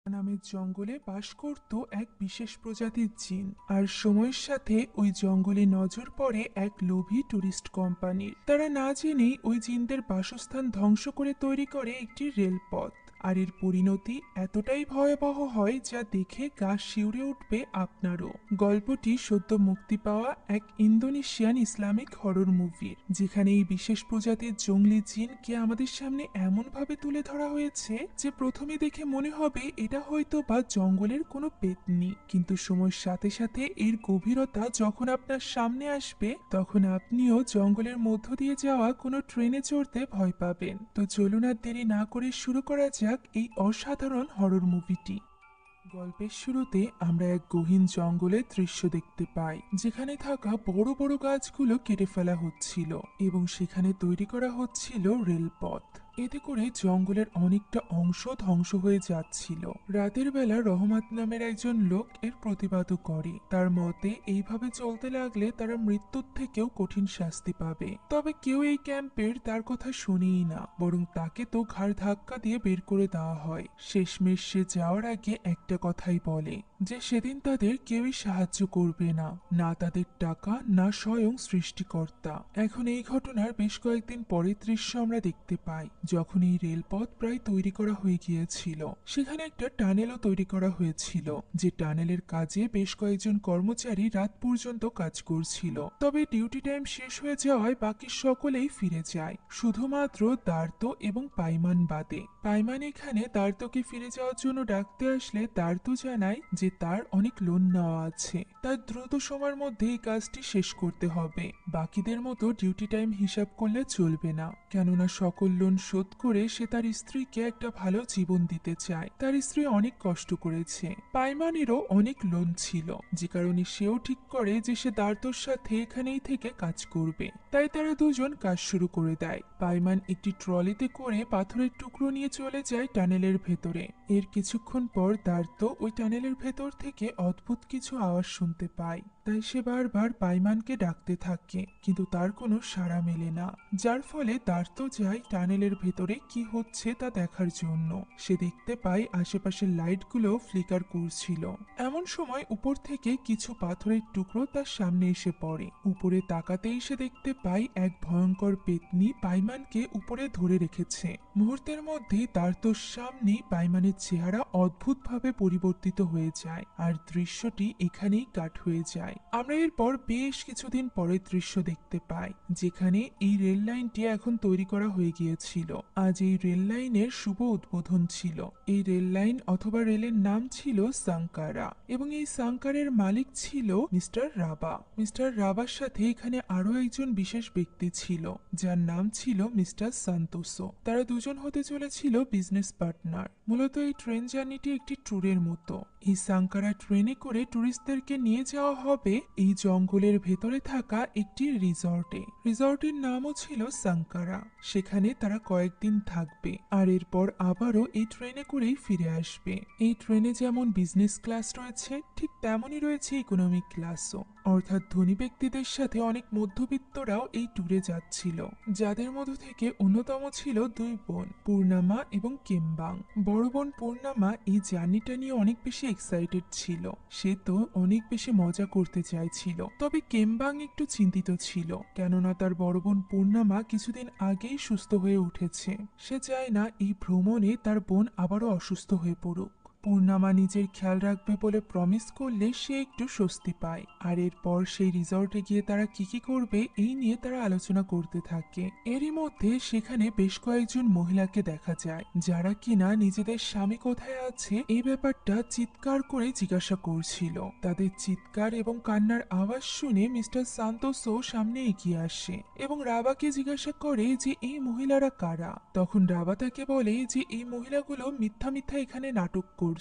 নামের জঙ্গলে বাস করত এক বিশেষ প্রজাতির জিন। আর সময়ের সাথে ওই জঙ্গলে নজর পড়ে এক লোভী টুরিস্ট কোম্পানির। তারা না জেনেই ওই জিনদের বাসস্থান ধ্বংস করে তৈরি করে একটি রেলপথ। আর এর পরিণতি এতটাই ভয়াবহ হয় যা দেখে গা শিউরে উঠবে আপনারও। গল্পটি সদ্য মুক্তি পাওয়া এক ইন্দোনেশিয়ান ইসলামিক হরর মুভির, যেখানে এই বিশেষ প্রজাতির জঙ্গলি জিনকে আমাদের সামনে এমনভাবে তুলে ধরা হয়েছে যে প্রথমে দেখে মনে হবে এটা হয়তো বা জঙ্গলের কোনো পেতনি, কিন্তু সময়ের সাথে সাথে এর গভীরতা যখন আপনার সামনে আসবে তখন আপনিও জঙ্গলের মধ্য দিয়ে যাওয়া কোনো ট্রেনে চড়তে ভয় পাবেন। তো চলুন আর দেরি না করে শুরু করা যাক এই অসাধারণ হরর মুভিটি। গল্পের শুরুতে আমরা এক গহীন জঙ্গলের দৃশ্য দেখতে পাই, যেখানে থাকা বড় বড় গাছগুলো কেটে ফেলা হচ্ছিল এবং সেখানে তৈরি করা হচ্ছিল রেলপথ। এতে করে জঙ্গলের অনেকটা অংশ ধ্বংস হয়ে যাচ্ছিল। রাতের বেলা রহমত নামের একজন লোক এর প্রতিবাদও করে। তার মতে এইভাবে চলতে লাগলে তারা মৃত্যুর থেকেও কঠিন শাস্তি পাবে। তবে কেউ এই ক্যাম্পের তার কথা শুনেই না, বরং তাকে তো ঘাড় ধাক্কা দিয়ে বের করে দেওয়া হয়। শেষমেশ সে যাওয়ার আগে একটা কথাই বলে যে সেদিন তাদের কেউই সাহায্য করবে না, না তাদের টাকা না স্বয়ং সৃষ্টিকর্তা। এখন এই ঘটনার বেশ কয়েকদিন পরের দৃশ্য আমরা দেখতে পাই, যখন এই রেলপথ প্রায় তৈরি করা হয়ে গিয়েছিল। সেখানে একটা টানেলও তৈরি করা হয়েছিল, যে টানেলের কাজে বেশ কয়েকজন কর্মচারী রাত পর্যন্ত কাজ করছিল। তবে ডিউটি টাইম শেষ হয়ে যাওয়ায় বাকি সকলেই ফিরে যায়, শুধুমাত্র দার্তো এবং পাইমান বাদে। পাইমান এখানে দার্তোকে ফিরে যাওয়ার জন্য ডাকতে আসলে দার্তো জানায় যে তার অনেক লোন নেওয়া আছে, তার দ্রুত সময়ের মধ্যে এই কাজটি শেষ করতে হবে। বাকিদের মতো ডিউটি টাইম হিসাব করলে চলবে না, কেননা সকল লোন শোধ করে সে তার স্ত্রীকে একটা ভালো জীবন দিতে চায়। তার স্ত্রী অনেক কষ্ট করেছে, পাইমানেরও অনেক লোন ছিল, যে কারণে সেও ঠিক করে যে সে দার্তোর সাথে এখানেই থেকে কাজ করবে। তাই তারা দুজন কাজ শুরু করে দেয়। পাইমান একটি ট্রলিতে করে পাথরের টুকরো নিয়ে চলে যায় টানেলের ভেতরে। এর কিছুক্ষণ পর দার্তো ওই টানেলের ভেতর থেকে অদ্ভুত কিছু আওয়াজ শুনতে পায়। তাই সে বারবার পাইমানকে ডাকতে থাকে, কিন্তু তার কোনো সাড়া মেলে না। যার ফলে দার্তো যায় টানেলের ভেতরে কি হচ্ছে তা দেখার জন্য। সে দেখতে পায় আশেপাশের লাইটগুলো ফ্লিকার করছিল। এমন সময় উপর থেকে কিছু পাথরের টুকরো তার সামনে এসে পড়ে। উপরে তাকাতেই সে দেখতে পায় এক ভয়ঙ্কর পেতনি পাইমানকে উপরে ধরে রেখেছে। মুহূর্তের মধ্যেই দার্তোর সামনেই পাইমানের চেহারা অদ্ভুতভাবে পরিবর্তিত হয়ে যায়, আর দৃশ্যটি এখানেই কাট হয়ে যায়। আমরা এরপর বেশ কিছুদিন পরের দৃশ্য দেখতে পাই, যেখানে এই রেল লাইনটি এখন তৈরি করা হয়ে গিয়েছিল। আজ এই রেল লাইনের শুভ উদ্বোধন ছিল। এই রেল লাইন অথবা রেলের নাম ছিল সাংকারা, এবং এই সাংকারের মালিক ছিল মিস্টার রাবা। মিস্টার রাবার সাথে এখানে আরো একজন বিশেষ ব্যক্তি ছিল, যার নাম ছিল মিস্টার সান্তোসো। তারা দুজন হতে চলেছিল বিজনেস পার্টনার। মূলত এই ট্রেন জার্নিটি একটি ট্যুরের মতো। এই সাংকারা ট্রেনে করে টুরিস্টদেরকে নিয়ে যাওয়া হবে এই জঙ্গলের ভেতরে থাকা একটি রিসর্টে। রিসর্টের নামও ছিল সাংকারা। সেখানে তারা কয়েকদিন থাকবে, আর এরপর আবারও এই ট্রেনে করেই ফিরে আসবে। এই ট্রেনে যেমন বিজনেস ক্লাস রয়েছে, ঠিক তেমনই রয়েছে ইকোনমিক ক্লাসও, অর্থাৎ ধনী ব্যক্তিদের সাথে অনেক মধ্যবিত্তরাও এই ট্যুরে যাচ্ছিল, যাদের মধ্য থেকে অন্যতম ছিল দুই বোন, পূর্ণামা এবং কেমবাং। বড় বোন পূর্ণামা এই জার্নিটা নিয়ে অনেক বেশি এক্সাইটেড ছিল। সে তো অনেক বেশি মজা করতে চাইছিল। তবে কেমবাং একটু চিন্তিত ছিল, কেননা তার বড় বোন পূর্ণামা কিছুদিন আগেই সুস্থ হয়ে উঠেছে। সে চায় না এই ভ্রমণে তার বোন আবারও অসুস্থ হয়ে পড়ুক। পূর্ণামা নিজের খেয়াল রাখবে বলে প্রমিস করলে সে একটু স্বস্তি পায়। আর এরপর সেই রিসর্টে গিয়ে তারা কি কি করবে এই নিয়ে তারা আলোচনা করতে থাকে। এরই মধ্যে সেখানে বেশ কয়েকজন মহিলাকে দেখা যায়, যারা কিনা নিজেদের স্বামী কোথায় আছে এই ব্যাপারটা চিৎকার করে জিজ্ঞাসা করছিল। তাদের চিৎকার এবং কান্নার আওয়াজ শুনে মিস্টার সান্তোসো সামনে এগিয়ে আসে এবং রাবাকে জিজ্ঞাসা করে যে এই মহিলারা কারা। তখন রাবা তাকে বলে যে এই মহিলাগুলো মিথ্যা মিথ্যা এখানে নাটক করছে,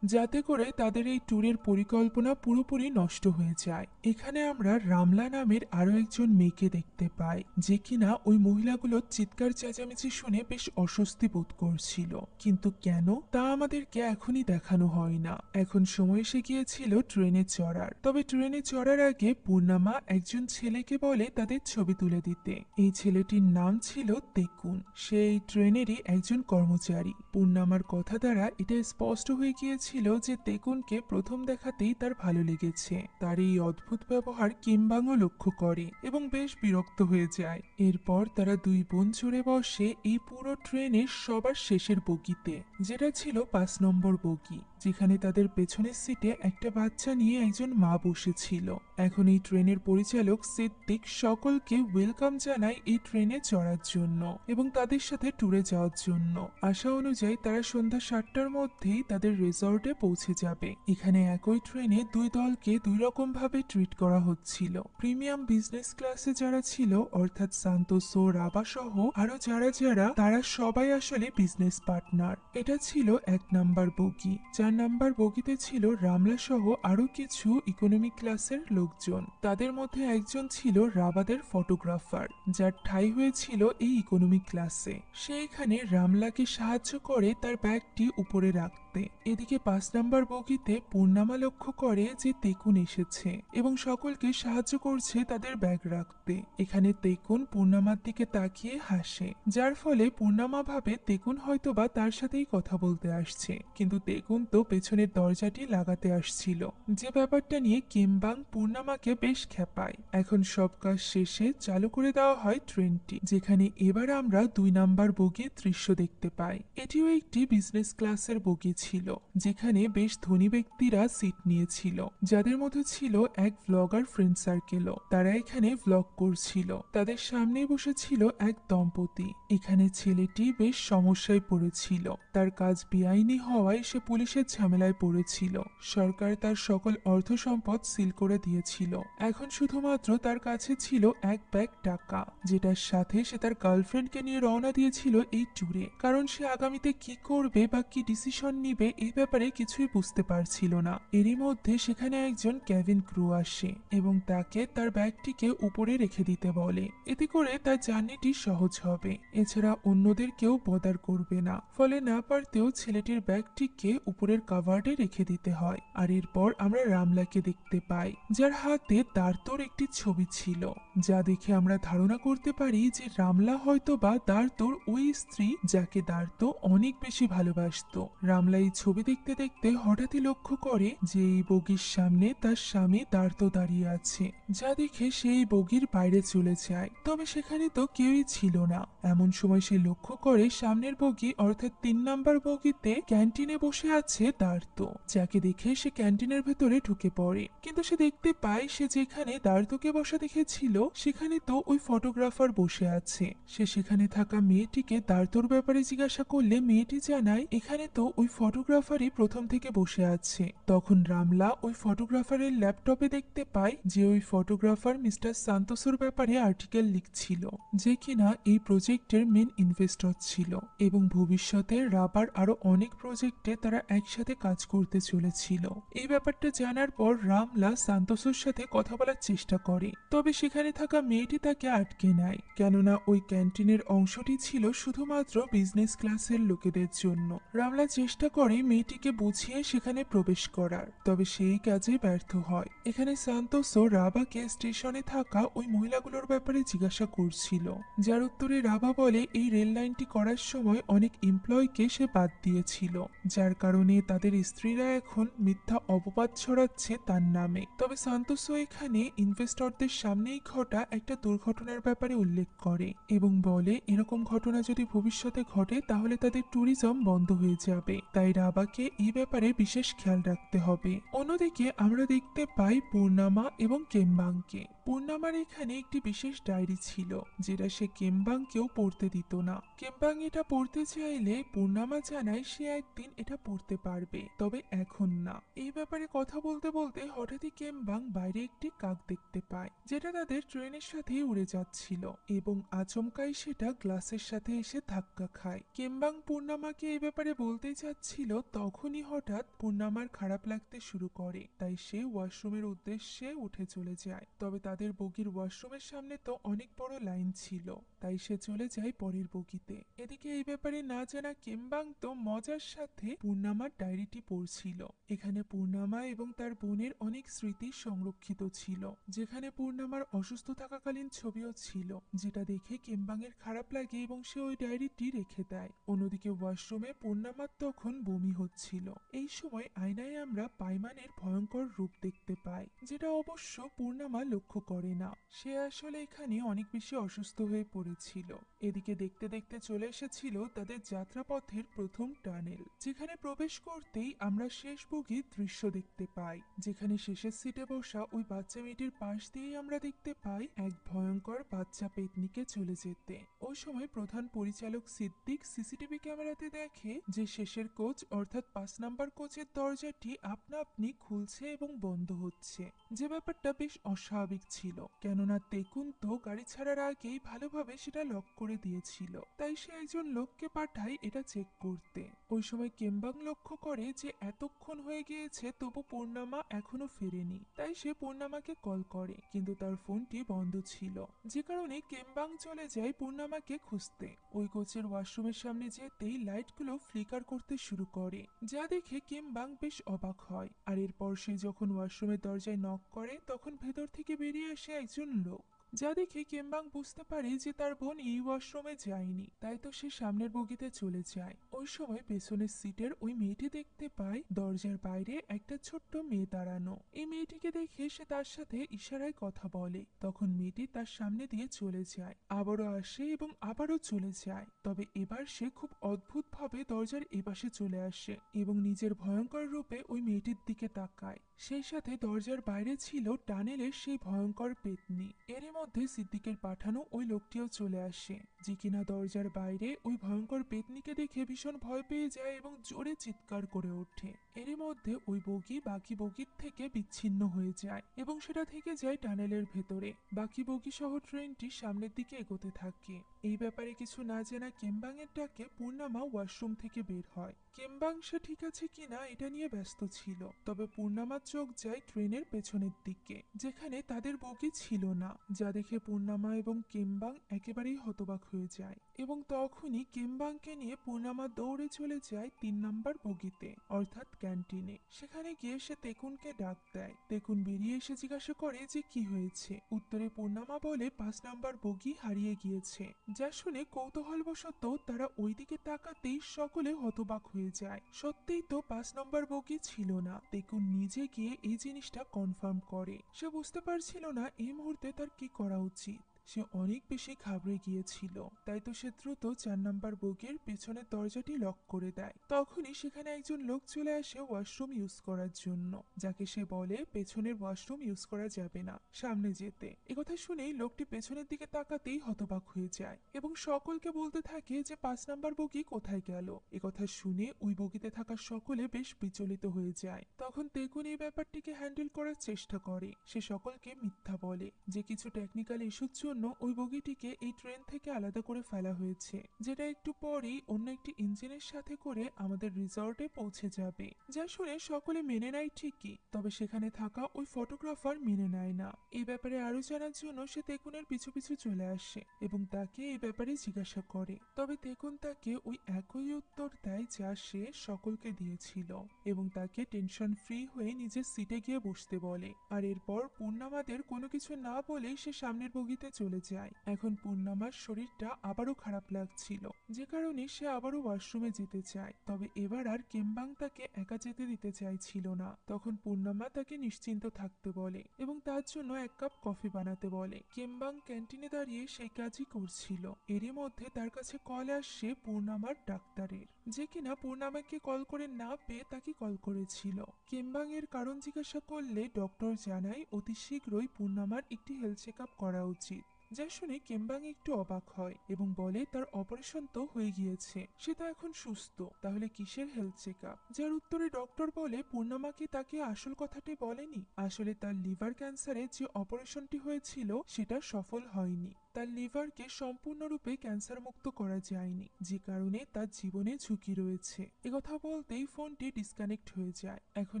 যাতে করে তাদের এই ট্যুরের পরিকল্পনা পুরোপুরি নষ্ট হয়ে যায়। এখানে আমরা রামলা নামের আরো একজন মেয়েকে দেখতে পাই, যে কিনা ওই মহিলাগুলোর চিৎকার চেঁচামেচি শুনে বেশ অস্বস্তি বোধ করছিল। কিন্তু কেন তা আমাদেরকে এখনই দেখানো হয় না। এখন সময় এসে গিয়েছিল ট্রেনে চড়ার। তবে ট্রেনে চড়ার আগে পূর্ণামা একজন ছেলেকে বলে তাদের ছবি তুলে দিতে। এই ছেলেটির নাম ছিল তেকুন। সে এই ট্রেনেরই একজন কর্মচারী। পূর্ণামার কথা দ্বারা এটা স্পষ্ট হয়ে গিয়েছিল যে তেকুনকে প্রথম দেখাতেই তার ভালো লেগেছে। তার এই অদ্ভুত ব্যবহার কিমবাংও লক্ষ্য করে এবং বেশ বিরক্ত হয়ে যায়। এরপর তারা দুই বোন চড়ে বসে এই পুরো ট্রেনের সবার শেষের বগিতে, যেটা ছিল 5 নম্বর বগি, যেখানে তাদের পেছনের সিটে একটা বাচ্চা নিয়ে একজন মা বসেছিল। এখন এই ট্রেনের পরিচালক সিদ্দিক সকলকে ওয়েলকাম জানায় এই ট্রেনে চড়ার জন্য এবং তাদের সাথে ট্যুরে যাওয়ার জন্য। আশা অনুযায়ী তারা সন্ধ্যা 7টার মধ্যেই তাদের রিসর্টে পৌঁছে যাবে। এখানে একই ট্রেনে দুই দলকে দুই রকম ভাবে ট্রিট করা হচ্ছিল। প্রিমিয়াম বিজনেস ক্লাসে যারা ছিল, অর্থাৎ সান্তোসো, রাবা সহ আরো যারা যারা, তারা সবাই আসলে বিজনেস পার্টনার। এটা ছিল 1 নাম্বার বগি। 4 নাম্বার বগিতে ছিল রামলা সহ আরো কিছু ইকোনমি ক্লাসের লোকজন। তাদের মধ্যে একজন ছিল রাবাদের ফটোগ্রাফার, যার ঠাঁই হয়েছিল এই ইকোনমি ক্লাসে। সে এখানে রামলাকে সাহায্য করে তার ব্যাগটি উপরে রাখতে। এদিকে 5 নাম্বার বগিতে পূর্ণিমা লক্ষ্য করে যে তেকুন এসেছে এবং সকলকে সাহায্য করছে তাদের ব্যাগ রাখতে। এখানে তেকুন পূর্ণিমার দিকে তাকিয়ে হাসে, যার ফলে পূর্ণিমা ভাবে তেকুন হয়তোবা তার সাথেই কথা বলতে আসছে, কিন্তু তেকুন তো পেছনের দরজাটি লাগাতে আসছিল, যে ব্যাপারটা নিয়ে কিমবাং পূর্ণিমাকে বেশ খেপায়। এখন সব কাজ শেষে চালু করে দেওয়া হয় ট্রেনটি, যেখানে এবার আমরা 2 নাম্বার বগির দৃশ্য দেখতে পাই। এটিও একটি বিজনেস ক্লাসের বগি ছিল, যেখানে বেশ ধনী ব্যক্তিরা সিট নিয়েছিল, যাদের মধ্যে ছিল এক ব্লগার ফ্রেন্ড সার্কেলও। তারা এখানে ব্লগ করছিল। তাদের সামনেই বসেছিল এক দম্পতি। এখানে ছেলেটি বেশ সমস্যায় পড়েছিল। তার কাজ বেআইনি হওয়ায় সে পুলিশের ঝামেলায় পড়েছিল। সরকার তার সকল অর্থ সম্পদ সিল করে দিয়েছিল। এখন শুধুমাত্র তার কাছে ছিল এক ব্যাগ টাকা, যেটার সাথে সে তার গার্লফ্রেন্ডকে নিয়ে রওনা দিয়েছিল এই ট্যুরে। কারণ সে আগামীতে কি করবে বা কি ডিসিশন নিবে এই ব্যাপারে কিছুই বুঝতে পারছিল না। এরই মধ্যে সেখানে একজন ক্যাবিন ক্রু আসে এবং তাকে তার ব্যাগটিকে উপরে রেখে দিতে বলে। এতে করে তার জার্নিটি সহজ হবে। এছাড়া অন্যদের কেউ বদার করবে না। ফলে না পারতেও ছেলেটির ব্যাগটিকে উপরের কাভার্ডে রেখে দিতে হয়। আর এরপর আমরা রামলাকে দেখতে পাই, যার হাতে দার্তোর একটি ছবি ছিল, যা দেখে আমরা ধারণা করতে পারি যে রামলা হয়তো বা দার্তোর ওই স্ত্রী, যাকে দার্তো অনেক বেশি ভালোবাসতো। রামলা এই ছবি দেখতে দেখতে হঠাৎই লক্ষ্য করে যে এই বগির সামনে তার স্বামী দার্তো দাঁড়িয়ে আছে, যা দেখে সে এই বগির বাইরে চলে যায়। তবে সেখানে তো কেউই ছিল না। এমন সময় সে লক্ষ্য করে সামনের বগি অর্থাৎ 3 নাম্বার বগিতে ক্যান্টিনে বসে আছে দার্তো, যাকে দেখে সে ক্যান্টিনের ভেতরে ঢুকে পড়ে। কিন্তু সে দেখতে পায় সে যেখানে দার্তোকে বসা দেখেছিল সেখানে তো ওই ফটোগ্রাফার বসে আছে। সে সেখানে থাকা মেয়েটিকে দার্তোর ব্যাপারে জিজ্ঞাসা করলে মেয়েটি জানায় এখানে তো ওই ফটোগ্রাফারই প্রথম থেকে বসে আছে। তখন রামলা ওই ফটোগ্রাফারের ল্যাপটপে দেখতে পায় যে ওই ফটোগ্রাফার মিস্টার সান্তোসের ব্যাপারে আর্টিকেল লিখছিল, যে কিনা এই প্রজেক্টের মেন ইনভেস্টর ছিল এবং ভবিষ্যতে রাবার আরো অনেক প্রজেক্টে তারা একসাথে কাজ করতে চলেছিল। এই ব্যাপারটা জানার পর রামলা সান্তোসের সাথে কথা বলার চেষ্টা করে, তবে সেখানে থাকা মেয়েটি তাকে আটকে নেয়, কেননা ওই ক্যান্টিনের অংশটি ছিল শুধুমাত্র বিজনেস ক্লাসের লোকেদের জন্য। রামলা চেষ্টা করে মেয়েটিকে বুঝিয়ে সেখানে প্রবেশ করার, তবে সেই কাজে ব্যর্থ হয়। এখানে সান্তোসো রাবাকে স্টেশনে থাকা ওই মহিলাগুলোর ব্যাপারে জিজ্ঞাসা করছিল, যার উত্তরে রাবা বলে এই রেল লাইনটি করার সময় অনেক এমপ্লয়কে সে বাদ দিয়েছিল, যার কারণে তাদের স্ত্রীরা এখন মিথ্যা অপবাদ ছড়াচ্ছে তার নামে। তবে সান্তোসো এখানে ইনভেস্টরদের সামনেই ঘটা একটা দুর্ঘটনার ব্যাপারে উল্লেখ করে এবং বলে এরকম ঘটনা যদি ভবিষ্যতে ঘটে তাহলে তাদের ট্যুরিজম বন্ধ হয়ে যাবে, তাই রাবাকে এই ব্যাপারে বিশেষ খেয়াল রাখতে হবে। অন্যদিকে আমরা দেখতে পাই পূর্ণিমা এবং কেমবাংকে। পূর্ণিমার এখানে একটি বিশেষ ডায়েরি ছিল, যেটা সে কেমবাংকেও পড়তে দিত না। কেমবাং এটা পড়তে চাইলে পূর্ণিমা জানায় সে একদিন এটা পড়তে পারবে, তবে এখন না। এই ব্যাপারে কথা বলতে বলতে হঠাৎই কেমবাং বাইরে একটি কাক দেখতে পায়, যেটা তাদের ট্রেনের সাথে উড়ে যাচ্ছিল এবং আচমকাই সেটা গ্লাসের সাথে এসে ধাক্কা খায়। কেমবাং পূর্ণিমাকে এই ব্যাপারে বলতে যাচ্ছিল, তখনই হঠাৎ পূর্ণিমার খারাপ লাগতে শুরু করে, তাই সে ওয়াশরুমের উদ্দেশ্যে উঠে চলে যায়। তবে তাদের বগির ওয়াশরুমের সামনে তো অনেক বড় লাইন ছিল, তাই সে চলে যায় পরের বগিতে। এদিকে এই ব্যাপারে না জানা কেমবাং তো মজার সাথে পূর্ণিমার ডায়েরিটি পড়ছিল। এখানে পূর্ণিমা এবং তার বোনের অনেক স্মৃতি সংরক্ষিত ছিল, যেখানে পূর্ণিমার অসুস্থ থাকাকালীন ছবিও ছিল, যেটা দেখে কেমবাং এর খারাপ লাগে এবং সে ওই ডায়েরিটি রেখে দেয়। অন্যদিকে ওয়াশরুমে পূর্ণিমার তখন বমি হচ্ছিল। এই সময় আয়নায় আমরা পাইমানের ভয়ঙ্কর রূপ দেখতে পাই, যেটা অবশ্য পূর্ণিমা লক্ষ্য করে না। সে আসলে এখানে অনেক বেশি অসুস্থ হয়ে পড়েছিল। এদিকে দেখতে দেখতে চলে এসেছিল তাদের যাত্রাপথের প্রথম টানেল, যেখানে প্রবেশ করতেই আমরা শেষ বগির দৃশ্য দেখতে পাই, যেখানে শেষের সিটে বসা ওই বাচ্চা মেয়েটির পাশ দিয়েই আমরা দেখতে পাই এক ভয়ঙ্কর বাচ্চা পেতনিকে চলে যেতে। ওই সময় প্রধান পরিচালক সিদ্দিক সিসিটিভি ক্যামেরাতে দেখে যে শেষের কোচ অর্থাৎ 5 নাম্বার কোচের দরজাটি আপনা আপনি খুলছে এবং বন্ধ হচ্ছে, যে ব্যাপারটা বেশ অস্বাভাবিক ছিল, কেননা তেকুন তো গাড়ি ছাড়ার আগেই ভালোভাবে সেটা লক করে দিয়েছিল। তাই সে একজন লোককে পাঠায় এটা চেক করতে। ওই সময় কেমবাং লক্ষ্য করে যে এতক্ষণ হয়ে গিয়েছে তবু পূর্ণিমা এখনো ফেরেনি। তাই সে পূর্ণিমাকে কল করে, কিন্তু তার ফোনটি বন্ধ ছিল, যে কারণে কেমবাং চলে যায় পূর্ণিমাকে খুঁজতে। ওই কোচের ওয়াশরুমের সামনে যেতেই লাইটগুলো ফ্লিকার করতে শুরু করে, যা দেখে কেমবাং বেশ অবাক হয়। আর এরপর সে যখন ওয়াশরুমের দরজায় নক করে তখন ভেতর থেকে বেরিয়ে আসে একজন লোক, যা দেখে কেমবাং বুঝতে পারে যে তার বোন এই ওয়াশরুমে যায়নি। তাই তো সে সামনের বগিতে চলে যায়। ওই সময় পেছনের সিটের ওই মেয়েটি দেখতে পায় দরজার বাইরে একটা ছোট্ট মেয়ে দাঁড়ানো। এই মেয়েটিকে দেখে সে তার সাথে ইশারায় কথা বলে। তখন মেয়েটি তার সামনে দিয়ে চলে যায়, আবারও আসে এবং আবারও চলে যায়। তবে এবার সে খুব অদ্ভুত ভাবে দরজার এপাশে চলে আসে এবং নিজের ভয়ঙ্কর রূপে ওই মেয়েটির দিকে তাকায়। সেই সাথে দরজার বাইরে ছিল টানেলের সেই ভয়ঙ্কর পেতনি। এরই মধ্যে সিদ্দিকের পাঠানো ওই লোকটিও চলে আসে, যে কিনা দরজার বাইরে ওই ভয়ঙ্কর পেতনিকে দেখে ভীষণ ভয় পেয়ে যায় এবং জোরে চিৎকার করে ওঠে। এরই মধ্যে ওই বগি বাকি বগির থেকে বিচ্ছিন্ন হয়ে যায় এবং সেটা থেকে যায় টানেলের ভেতরে। বাকি বগি সহ ট্রেনটি সামনের দিকে এগোতে থাকে। এই ব্যাপারে কিছু না জানা কেমবাং এর ডাকে পূর্ণিমা ওয়াশরুম থেকে বের হয়। কেমবাং সে ঠিক আছে কিনা এটা নিয়ে ব্যস্ত ছিল। তবে পূর্ণিমার চোখ যায় ট্রেনের পেছনের দিকে, যেখানে তাদের বগি ছিল না, যা দেখে পূর্ণিমা এবং কেমবাং একেবারেই হতবাক হয়ে যায়। এবং তখনই কেমবাংকে নিয়ে পূর্ণিমা দৌড়ে চলে যায় 3 নাম্বার বগিতে অর্থাৎ ক্যান্টিনে। সেখানে গিয়ে সে তেকুনকে ডাক দেয়। তেকুন বেরিয়ে এসে জিজ্ঞাসা করে যে কি হয়েছে। উত্তরে পূর্ণিমা বলে 5 নাম্বার বগি হারিয়ে গিয়েছে, যা শুনে কৌতূহলবশত তারা ওইদিকে তাকাতেই সকলে হতবাক হয়ে যায়। সত্যিই তো 5 নম্বর বগি ছিল না। তেকুন নিজে গিয়ে এই জিনিসটা কনফার্ম করে। সে বুঝতে পারছিল না এই মুহূর্তে তার কি করা উচিত। সে অনেক বেশি ঘাবড়ে গিয়েছিল। তাই তো সে দ্রুত 4 নাম্বার বগির পেছনের দরজাটি লক করে দেয়। তখনই সেখানে একজন লোক চলে আসে ওয়াশরুম ইউজ করার জন্য, যাকে সে বলে পেছনের ওয়াশরুম ইউজ করা যাবে না, সামনে যেতে। একথা শুনেই লোকটি পেছনের দিকে তাকাতেই হতবাক হয়ে যায় এবং সকলকে বলতে থাকে যে 5 নাম্বার বগি কোথায় গেল। একথা শুনে ওই বগিতে থাকা সকলে বেশ বিচলিত হয়ে যায়। তখন তেকুন এই ব্যাপারটিকে হ্যান্ডেল করার চেষ্টা করে। সে সকলকে মিথ্যা বলে যে কিছু টেকনিক্যাল ইস্যুর জন্য ওই বগিটিকে এই ট্রেন থেকে আলাদা করে ফেলা হয়েছে, যেটা একটু পরেই অন্য একটি ইঞ্জিনের সাথে করে আমাদের রিসর্টে পৌঁছে যাবে। যা শুনে সকলে মেনে নেয় ঠিকই, তবে সেখানে থাকা ওই ফটোগ্রাফার মেনে নেয় না। এই ব্যাপারে আরো জানার জন্য সে তেকুনের পিছু পিছু চলে আসে এবং তাকে এই ব্যাপারে জিজ্ঞাসা করে। তবে তেকুন তাকে ওই একই উত্তর দেয় যা সে সকলকে দিয়েছিল এবং তাকে টেনশন ফ্রি হয়ে নিজের সিটে গিয়ে বসতে বলে। আর এরপর পূর্ণিমাদের কোনো কিছু না বলেই সে সামনের বগিতে চলে যায়। এখন পূর্ণিমার শরীরটা আবারও খারাপ লাগছিল, যে কারণে সে আবারও ওয়াশরুমে যেতে চায়। তবে এবার আর কেমবাং তাকে একা যেতে দিতে চাইছিল না। তখন পূর্ণিমা তাকে নিশ্চিন্ত থাকতে বলে এবং তার জন্য 1 কাপ কফি বানাতে বলে। কেমবাং ক্যান্টিনে দাঁড়িয়ে সেই কাজই করছিল। এরই মধ্যে তার কাছে কল আসছে পূর্ণিমার ডাক্তারের, যে কিনা পূর্ণিমাকে কল করে না পেয়ে তাকে কল করেছিল। কেমবাং এর কারণ জিজ্ঞাসা করলে ডক্টর জানায় অতি শীঘ্রই পূর্ণিমার একটি হেলথ চেক আপ করা উচিত। যা শুনে কেমবাং একটু অবাক হয় এবং বলে তার অপারেশন তো হয়ে গিয়েছে, সে তো এখন সুস্থ, তাহলে কিসের হেলথ চেক আপ? যার উত্তরে ডক্টর বলে পূর্ণিমাকে তাকে আসল কথাটি বলেনি। আসলে তার লিভার ক্যান্সারে যে অপারেশনটি হয়েছিল সেটা সফল হয়নি। তার লিভারকে সম্পূর্ণরূপে ক্যান্সার মুক্ত করা যায়নি, যে কারণে তার জীবনে ঝুঁকি রয়েছে। একথা বলতেই ফোনটি ডিসকানেক্ট হয়ে যায়। এখন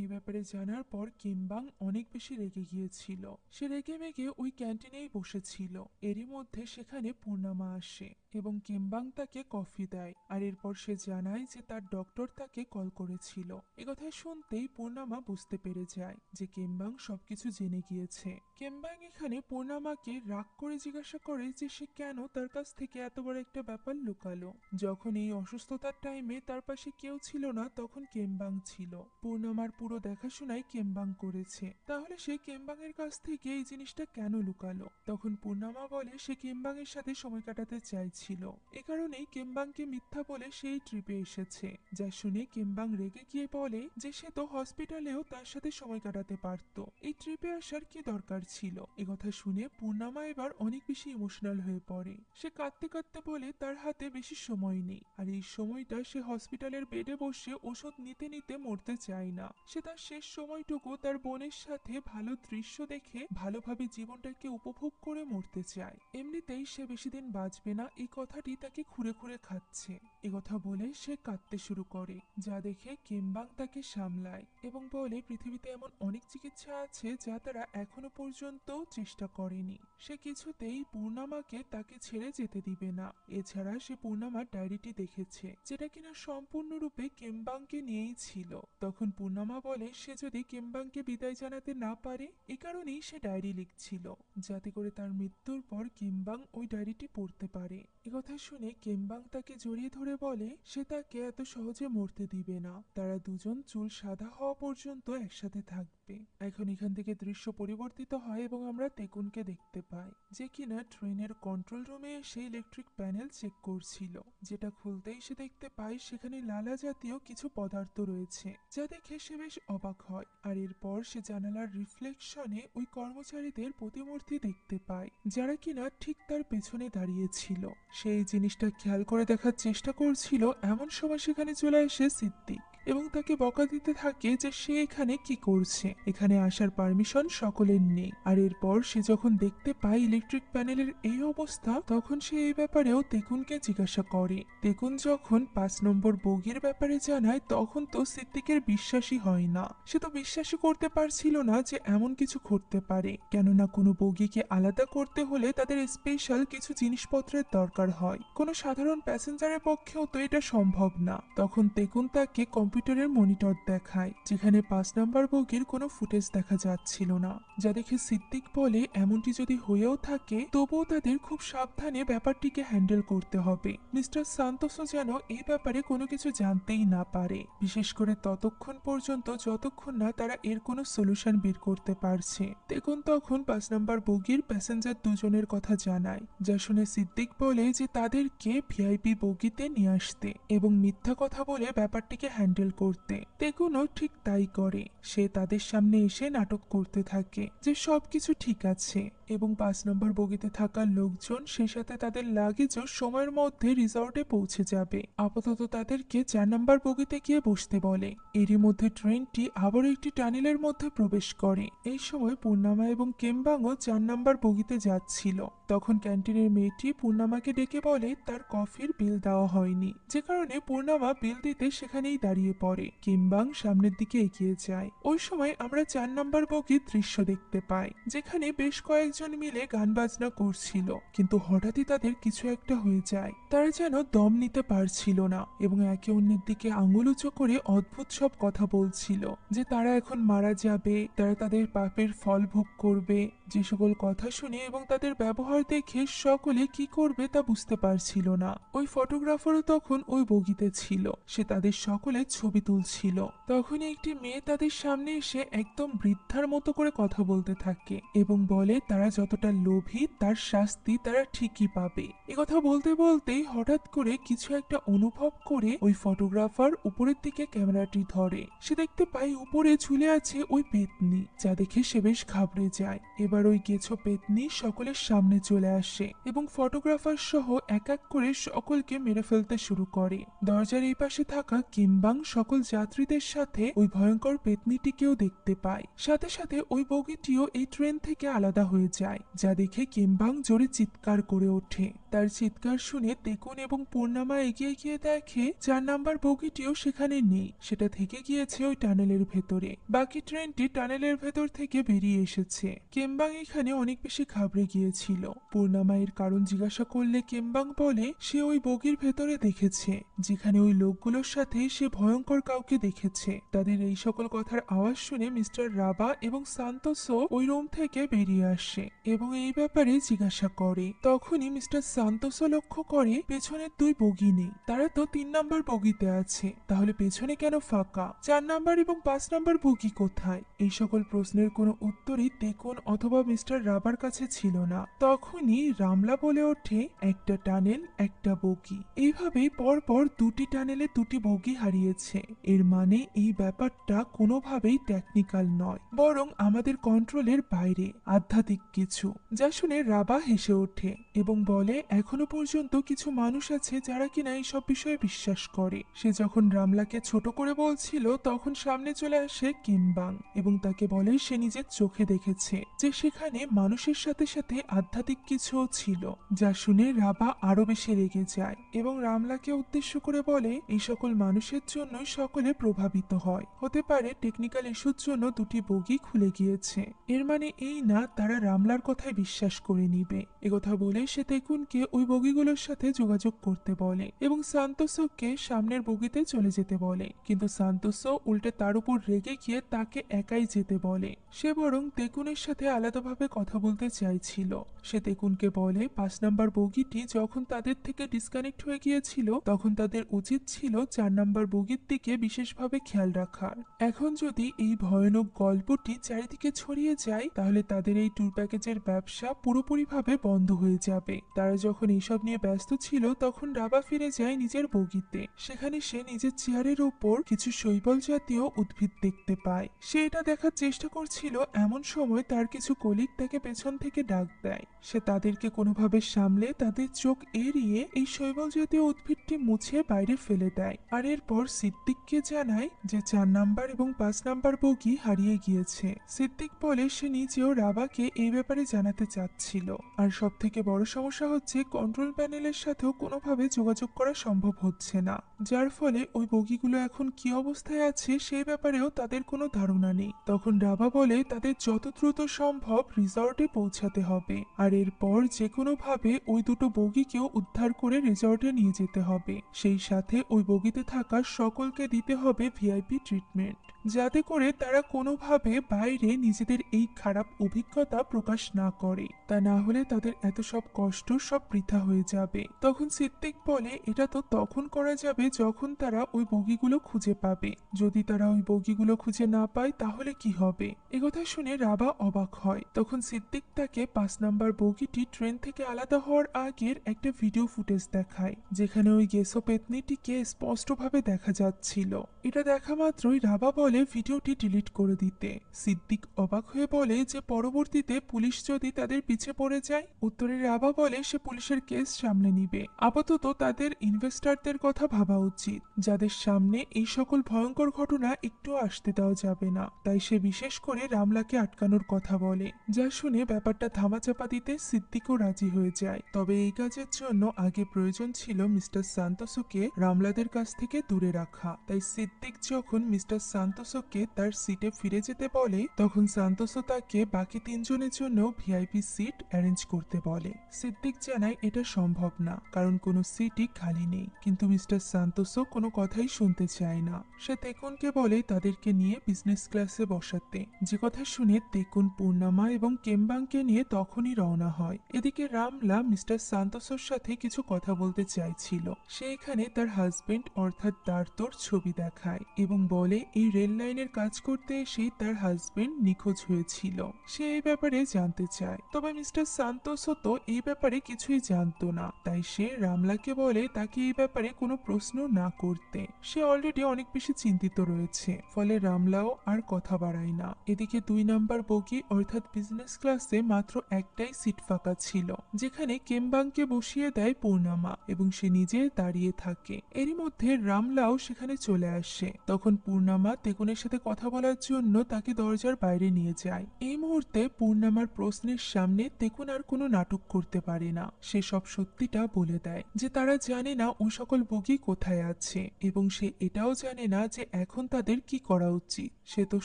এই ব্যাপারে জানার পর কেমবাং অনেক বেশি রেগে গিয়েছিল। সে রেগে মেগে ওই ক্যান্টিনেই বসেছিল। এরই মধ্যে সেখানে পূর্ণিমা আসে এবং কেমবাং তাকে কফি দেয়। আর এরপর সে জানায় যে তার ডক্টর তাকে কল করেছিল। একথা শুনতেই পূর্ণিমা বুঝতে পেরে যায় যে কেমবাং সবকিছু জেনে গিয়েছে। কেমবাং এখানে পূর্ণিমাকে রাগ করে জিজ্ঞাসা করে করে যে সে কেন তার কাছ থেকে এত বড় একটা ব্যাপার লুকালো। যখন এই অসুস্থতার টাইমে তার পাশে কেউ ছিল না তখন কেমবাং ছিল। পূর্ণামার পুরো দেখাশোনাই কেমবাং করেছে, তাহলে সে কেমবাং এর কাছ থেকে এই জিনিসটা কেন লুকালো? তখন পূর্ণামা বলে সে কেমবাং এর সাথে সময় কাটাতে চাইছিল, এ কারণেই কেমবাংকে মিথ্যা বলে সেই ট্রিপে এসেছে। যা শুনে কেমবাং রেগে গিয়ে বলে যে সে তো হসপিটালেও তার সাথে সময় কাটাতে পারত, এই ট্রিপে আসার কি দরকার ছিল? একথা শুনে পূর্ণামা এবার অনেক বেশি ইমোশনাল হয়ে পড়ে। সে কাঁদতে কাঁদতে বলে তার হাতে বেশি সময় নেই, আর এই সময়টা সে হসপিটালের বেডে বসে ওষুধ নিতে নিতে মরতে চায় না। সে তার শেষ সময়টুকু তার বোনের সাথে ভালো দৃশ্য দেখে ভালোভাবে জীবনটাকে উপভোগ করে মরতে চায়। এমনিতেই সে বেশি দিন বাঁচবে না, এই কথাটি তাকে খুঁড়ে খুঁড়ে খাচ্ছে। একথা বলে সে কাঁদতে শুরু করে, যা দেখে কেমবাং তাকে সামলায় এবং বলে পৃথিবীতে এমন অনেক চিকিৎসা আছে যা তারা এখনো পর্যন্ত চেষ্টা করেনি। সে কিছুতেই পূর্ণামাকে তাকে ছেড়ে যেতে দিবে না। এছাড়া সে পূর্ণামার ডায়েরিটি দেখেছে, যেটা কিনা সম্পূর্ণরূপে কেমবাংকে নিয়েই ছিল। তখন পূর্ণামা বলে সে যদি কেমবাংকে বিদায় জানাতে না পারে, এ কারণেই সে ডায়েরি লিখছিল, যাতে করে তার মৃত্যুর পর কেমবাং ওই ডায়েরিটি পড়তে পারে। একথা শুনে কেমবাং তাকে জড়িয়ে ধরে বলে সে তাকে এত সহজে মরতে দিবে না, তারা দুজন চুল সাদা হওয়া পর্যন্ত একসাথে থাকবে। এখন এখান থেকে দৃশ্য পরিবর্তিত হয় এবং আমরা তেকুনকে দেখতে পাই, যে কিনা ট্রেনের কন্ট্রোল রুমে এসে ইলেকট্রিক প্যানেল চেক করছিল, যেটা খুলতেই সে দেখতে পায় সেখানে লালা জাতীয় কিছু পদার্থ রয়েছে, যা দেখে সে বেশ অবাক হয়। আর এরপর সে জানালার রিফ্লেকশনে ওই কর্মচারীদের প্রতিমূর্তি দেখতে পায়, যারা কিনা ঠিক তার পেছনে দাঁড়িয়েছিল। সেই জিনিসটা খেয়াল করে দেখার চেষ্টা করছিল, এমন সময় সেখানে চলে আসে সিদ্দিক এবং তাকে বকা দিতে থাকে যে সে এখানে কি করছে, এখানে আসার পারমিশন সকলের নেই। আর এরপর সে যখন দেখতে পায় ইলেকট্রিক প্যানেলের এই অবস্থা, তখন সে এই ব্যাপারেও তেকুনকে জিজ্ঞাসা করে। তেকুন যখন 5 নম্বর বগির ব্যাপারে জানায়, তখন তো সিদ্দিকের বিশ্বাসই হয় না। সে তো বিশ্বাসই করতে পারছিল না যে এমন কিছু ঘটতে পারে, কেননা কোনো বগিকে আলাদা করতে হলে তাদের স্পেশাল কিছু জিনিসপত্রের দরকার হয়, কোনো সাধারণ প্যাসেঞ্জারের পক্ষেও তো এটা সম্ভব না। তখন তেকুন তাকে কম্পিউটারের মনিটর দেখায়, যেখানে 5 নাম্বার বগির কোনো ফুটেজ দেখা যাচ্ছিল না, যা দেখে সিদ্দিক বলে এমনটি যদি হয়েও থাকে তবুও তাদের খুব সাবধানে ব্যাপারটিকে হ্যান্ডেল করতে হবে। মিস্টার সান্তোসো যেন এই ব্যাপারে কোনো কিছু জানতেই না পারে, বিশেষ করে ততক্ষণ পর্যন্ত যতক্ষণ না তারা এর কোনো সলিউশন বের করতে পারছে। তেকুন তখন 5 নাম্বার বগির প্যাসেঞ্জার দুজনের কথা জানায়, যা শুনে সিদ্দিক বলে যে তাদেরকে ভিআইপি বগিতে নিয়ে আসতে এবং মিথ্যা কথা বলে ব্যাপারটিকে হ্যান্ডেল করতে। তেকুনও ঠিক তাই করে, সে তাদের সামনে এসে নাটক করতে থাকে যে সবকিছু ঠিক আছে এবং 5 নম্বর বগিতে থাকা লোকজন সে সাথে তাদের লাগেজও সময়ের মধ্যে রিসর্টে পৌঁছে যাবে। আপাতত তাদেরকে 4 নম্বর বগিতে গিয়ে বসতে বলে। এরই মধ্যে ট্রেনটি আবারও একটি টানেলের মধ্যে প্রবেশ করে। এই সময় পূর্ণামা এবং কেমবাংও 4 নম্বর বগিতে যাচ্ছিল। তখন ক্যান্টিনের মেয়েটি পূর্ণামাকে ডেকে বলে তার কফির বিল দেওয়া হয়নি, যে কারণে পূর্ণামা বিল দিতে সেখানেই দাঁড়িয়ে পড়ে। কেমবাং সামনের দিকে এগিয়ে যায়। ওই সময় আমরা 4 নম্বর বগির দৃশ্য দেখতে পাই, যেখানে বেশ কয়েকজন মিলে গান বাজনা করছিল, কিন্তু হঠাৎই তাদের কিছু একটা হয়ে যায়। তারা যেন দম নিতে পারছিল না এবং একে অন্যের দিকে আঙুল উঁচু করে অদ্ভুত সব কথা বলছিল, যে তারা এখন মারা যাবে, তারা তাদের পাপের ফল ভোগ করবে। যে সকল কথা শুনে এবং তাদের ব্যবহার দেখে সকলে কি করবে তা বুঝতে পারছিল না। ওই ফটোগ্রাফারও তখন ওই বগিতে ছিল, সে তাদের সকলের ছবি তুলছিল। তখনই একটি মেয়ে তাদের সামনে এসে একদম বৃদ্ধার মতো করে কথা বলতে থাকে এবং বলে তারা যতটা লোভী তার শাস্তি তারা ঠিকই পাবে। কথা বলতে বলতেই হঠাৎ করে কিছু একটা অনুভব করে ওই ফটোগ্রাফার উপরের দিকে ক্যামেরাটি ধরে। সে দেখতে পায় উপরে ঝুলে আছে ওই পেতনি, যা দেখে সে বেশ ঘাবড়ে যায়। এবার ওই গেছো পেতনি সকলের সামনে চলে আসে এবং ফটোগ্রাফার সহ এক এক করে সকলকে মেরে ফেলতে শুরু করে। দরজার এই পাশে থাকা কিমবাং সকল যাত্রীদের সাথে ওই ভয়ঙ্কর পেতনিটিকেও দেখতে পায়। সাথে সাথে ওই বগিটিও এই ট্রেন থেকে আলাদা হয়ে যায়, যা দেখে কিমবাং জোরে চিৎকার করে ওঠে। তার চিৎকার শুনে তেকুন এবং পূর্ণামা এগিয়ে গিয়ে দেখে 4 নাম্বার বগিটিও সেখানে নেই, সেটা থেকে গিয়েছে ওই টানেলের ভেতরে। বাকি ট্রেনটি টানেলের ভেতর থেকে বেরিয়ে এসেছে। কিমবাং এখানে অনেক বেশি ঘাবড়ে গিয়েছিল। পূর্ণামা এর কারণ জিজ্ঞাসা করলে কিমবাং বলে সে ওই বগির ভেতরে দেখেছে, যেখানে ওই লোকগুলোর সাথে সে ভয়ঙ্কর কাউকে দেখেছে। তাদের এই সকল কথার আওয়াজ শুনে মিস্টার রাবা এবং সান্তোসো ওই রুম থেকে বেরিয়ে আসে এবং এই ব্যাপারে জিজ্ঞাসা করে। তখনই মিস্টার সান্তোসও লক্ষ্য করে পেছনের 2 বগি নেই, তারা তো 3 নাম্বার বগিতে আছে, তাহলে পেছনে কেন ফাঁকা? 4 নাম্বার এবং 5 নাম্বার বগি কোথায়? এই সকল প্রশ্নের কোনো উত্তরই তেকুন অথবা মিস্টার রাবার কাছে ছিল না। তখনই রামলা বলে ওঠে, একটা টানেল, একটা বগি। এইভাবেই পরপর 2টি টানেলে 2টি বগি হারিয়েছে। এর মানে এই ব্যাপারটা কোনোভাবেই টেকনিক্যাল নয়, বরং আমাদের কন্ট্রোলের বাইরে, আধ্যাত্মিক কিছু। যা শুনে রাবা হেসে ওঠে এবং বলে, এখনো পর্যন্ত কিছু মানুষ আছে যারা কিনা এইসব বিষয়ে বিশ্বাস করে। সে যখন রামলাকে ছোট করে বলছিল তখন সামনে চলে আসে কিমবাং এবং তাকে বলে সে নিজের চোখে দেখেছে যে সেখানে মানুষের সাথে সাথে আধ্যাত্মিক কিছুও ছিল। যা শুনে রাবা আরো বেশি রেগে যায় এবং রামলাকে উদ্দেশ্য করে বলে, এই সকল মানুষের জন্যই সকলে প্রভাবিত হয়, হতে পারে টেকনিক্যাল ইস্যুর জন্য 2টি বগি খুলে গিয়েছে। এর মানে এই না তারা রামলার কথায় বিশ্বাস করে নিবে। একথা বলে সে তেকুনকে ওই বগিগুলোর সাথে যোগাযোগ করতে বলে এবং সান্তোসকে সামনের বগিতে চলে যেতে বলে, কিন্তু সান্তোসো উল্টে তার উপর রেগে গিয়ে তাকে একাই যেতে বলে। সে বরং তেকুনের সাথে আলাদাভাবে কথা বলতে চাইছিল। সে তেকুনকে বলে 5 নাম্বার বগিটি যখন তাদের থেকে ডিসকানেক্ট হয়ে গিয়েছিল তখন তাদের উচিত ছিল 4 নাম্বার বগির দিকে বিশেষভাবে খেয়াল রাখার। এখন যদি এই ভয়ানক গল্পটি চারিদিকে ছড়িয়ে যায় তাহলে তাদের এই ট্যুর প্যাকেজের ব্যবসা পুরোপুরিভাবে বন্ধ হয়ে যাবে। তারা যখন এইসব নিয়ে ব্যস্ত ছিল তখন রাবা ফিরে যায় নিজের বগিতে। সেখানে সে নিজের চেয়ারের উপর কিছু শৈবাল জাতীয় উদ্ভিদ দেখতে পায়। সে এটা দেখার চেষ্টা করছিল, এমন সময় তার কিছু কলিগ তাকে পেছন থেকে ডাক দেয়। সে তাদেরকে কোনোভাবে সামলে তাদের চোখ এড়িয়ে এই শৈবাল জাতীয় উদ্ভিদটি মুছে বাইরে ফেলে দেয়, আর এরপর সিদ্দিককে জানায় যে 4 নাম্বার এবং 5 নাম্বার বগি হারিয়ে গিয়েছে। সিদ্দিক বলে সে নিজেও রাবাকে এই ব্যাপারে জানাতে চাচ্ছিল, আর সব থেকে বড় সমস্যা হচ্ছে কন্ট্রোল প্যানেলের সাথেও কোনোভাবে যোগাযোগ করা সম্ভব হচ্ছে না, যার ফলে ওই বগিগুলো এখন কি অবস্থায় আছে সেই ব্যাপারেও তাদের কোনো ধারণা নেই। তখন রাবা বলে তাদের যত দ্রুত সম্ভব রিসর্টে পৌঁছাতে হবে, আর এরপর যে কোনোভাবে ওই 2টো বগিকেও উদ্ধার করে রিসর্টে নিয়ে যেতে হবে। সেই সাথে ওই বগিতে থাকা সকলকে দিতে হবে ভিআইপি ট্রিটমেন্ট, যাতে করে তারা কোনোভাবে বাইরে নিজেদের এই খারাপ অভিজ্ঞতা প্রকাশ না করে। তা না হলে তাদের এত সব কষ্ট সব বৃথা হয়ে যাবে। তখন সিদ্দিক বলে, এটা তো তখন করা যাবে যখন তারা ওই বগিগুলো খুঁজে পাবে। যদি তারা ওই বগিগুলো খুঁজে না পায় তাহলে কি হবে? একথা শুনে রাবা অবাক হয়। তখন সিদ্দিক তাকে 5 নাম্বার বগিটি ট্রেন থেকে আলাদা হওয়ার আগের একটা ভিডিও ফুটেজ দেখায়, যেখানে ওই গেসো পেতনিটিকে স্পষ্টভাবে দেখা যাচ্ছিল। এটা দেখা মাত্রই রাবা বলে ভিডিওটি ডিলিট করে দিতে। সিদ্দিক অবাক হয়ে বলে যে পরবর্তীতে পুলিশ যদি তাদের পিছে পড়ে যায়। উত্তরে রাবা বলে সে পুলিশের কেস সামলে নিবে, আপাতত তাদের ইনভেস্টরদের কথা ভাবা উচিত, যাদের সামনে এই সকল ভয়ঙ্কর ঘটনা একটু আসতে দেওয়া যাবে না। তাই সে বিশেষ করে রামলাকে আটকানোর কথা বলে, যা শুনে ব্যাপারটা ধামাচাপা দিতে সিদ্দিকও রাজি হয়ে যায়। তবে এই কাজের জন্য আগে প্রয়োজন ছিল মিস্টার সান্তোসকে রামলাদের কাছ থেকে দূরে রাখা। তাই সিদ্দিক যখন মিস্টার সান্তোসকে তার সিটে ফিরে যেতে বলে তখন সান্তোসো তাকে বাকি 3 জনের জন্য ভিআইপি সিট অ্যারেঞ্জ করতে বলে। সিদ্দিক জানায় এটা সম্ভব না, কারণ কোনো সিটই খালি নেই, কিন্তু মিস্টার সান্তোসো কোনো কথাই শুনতে চায় না। সে তেকুনকে বলে তাদেরকে নিয়ে বিজনেস ক্লাসে বসাতে, যে কথা শুনে তেকুন পূর্ণামা এবং কেমবাংকে নিয়ে তখনই রওনা হয়। এদিকে রামলা মিস্টার সান্তোসোর সাথে কিছু কথা বলতে চাইছিল। সে এখানে তার হাজবেন্ড অর্থাৎ দার্তোর ছবি দেখায় এবং বলে এই রেল লাইনের কাজ করতে এসেই তার হাজবেন্ড নিখোঁজ হয়েছিল। সে এই ব্যাপারে জানতে চায়, তবে মিস্টার সান্তোসো তো এই ব্যাপারে কিছুই জানতো না। তাই সে রামলাকে বলে তাকে এই ব্যাপারে কোনো প্রশ্ন না করতে। সে অলরেডি অনেক বেশি চিন্তিত রয়েছে, ফলে রামলাও আর কথা বাড়ায় না। এদিকে 2 নাম্বার বগি অর্থাৎ বিজনেস ক্লাসে মাত্র একটাই সিট ফাঁকা ছিল, যেখানে কেমবাংকে বসিয়ে দেয় পূর্ণামা এবং সে নিজে দাঁড়িয়ে থাকে। এরই মধ্যে রামলাও সেখানে চলে আসে। তখন পূর্ণামা তেকুনের সাথে কথা বলার জন্য তাকে দরজার বাইরে নিয়ে যায়। এই মুহূর্তে পূর্ণামার প্রশ্নের সামনে তেকুন আর কোনো নাটক করতে পারে না। সে সব সত্যিটা বলে দেয় যে তারা জানে না ও সকল বগি কোথায় আছে এবং সে এটাও জানে না যে এখন তাদের কি করা উচিত। সে তো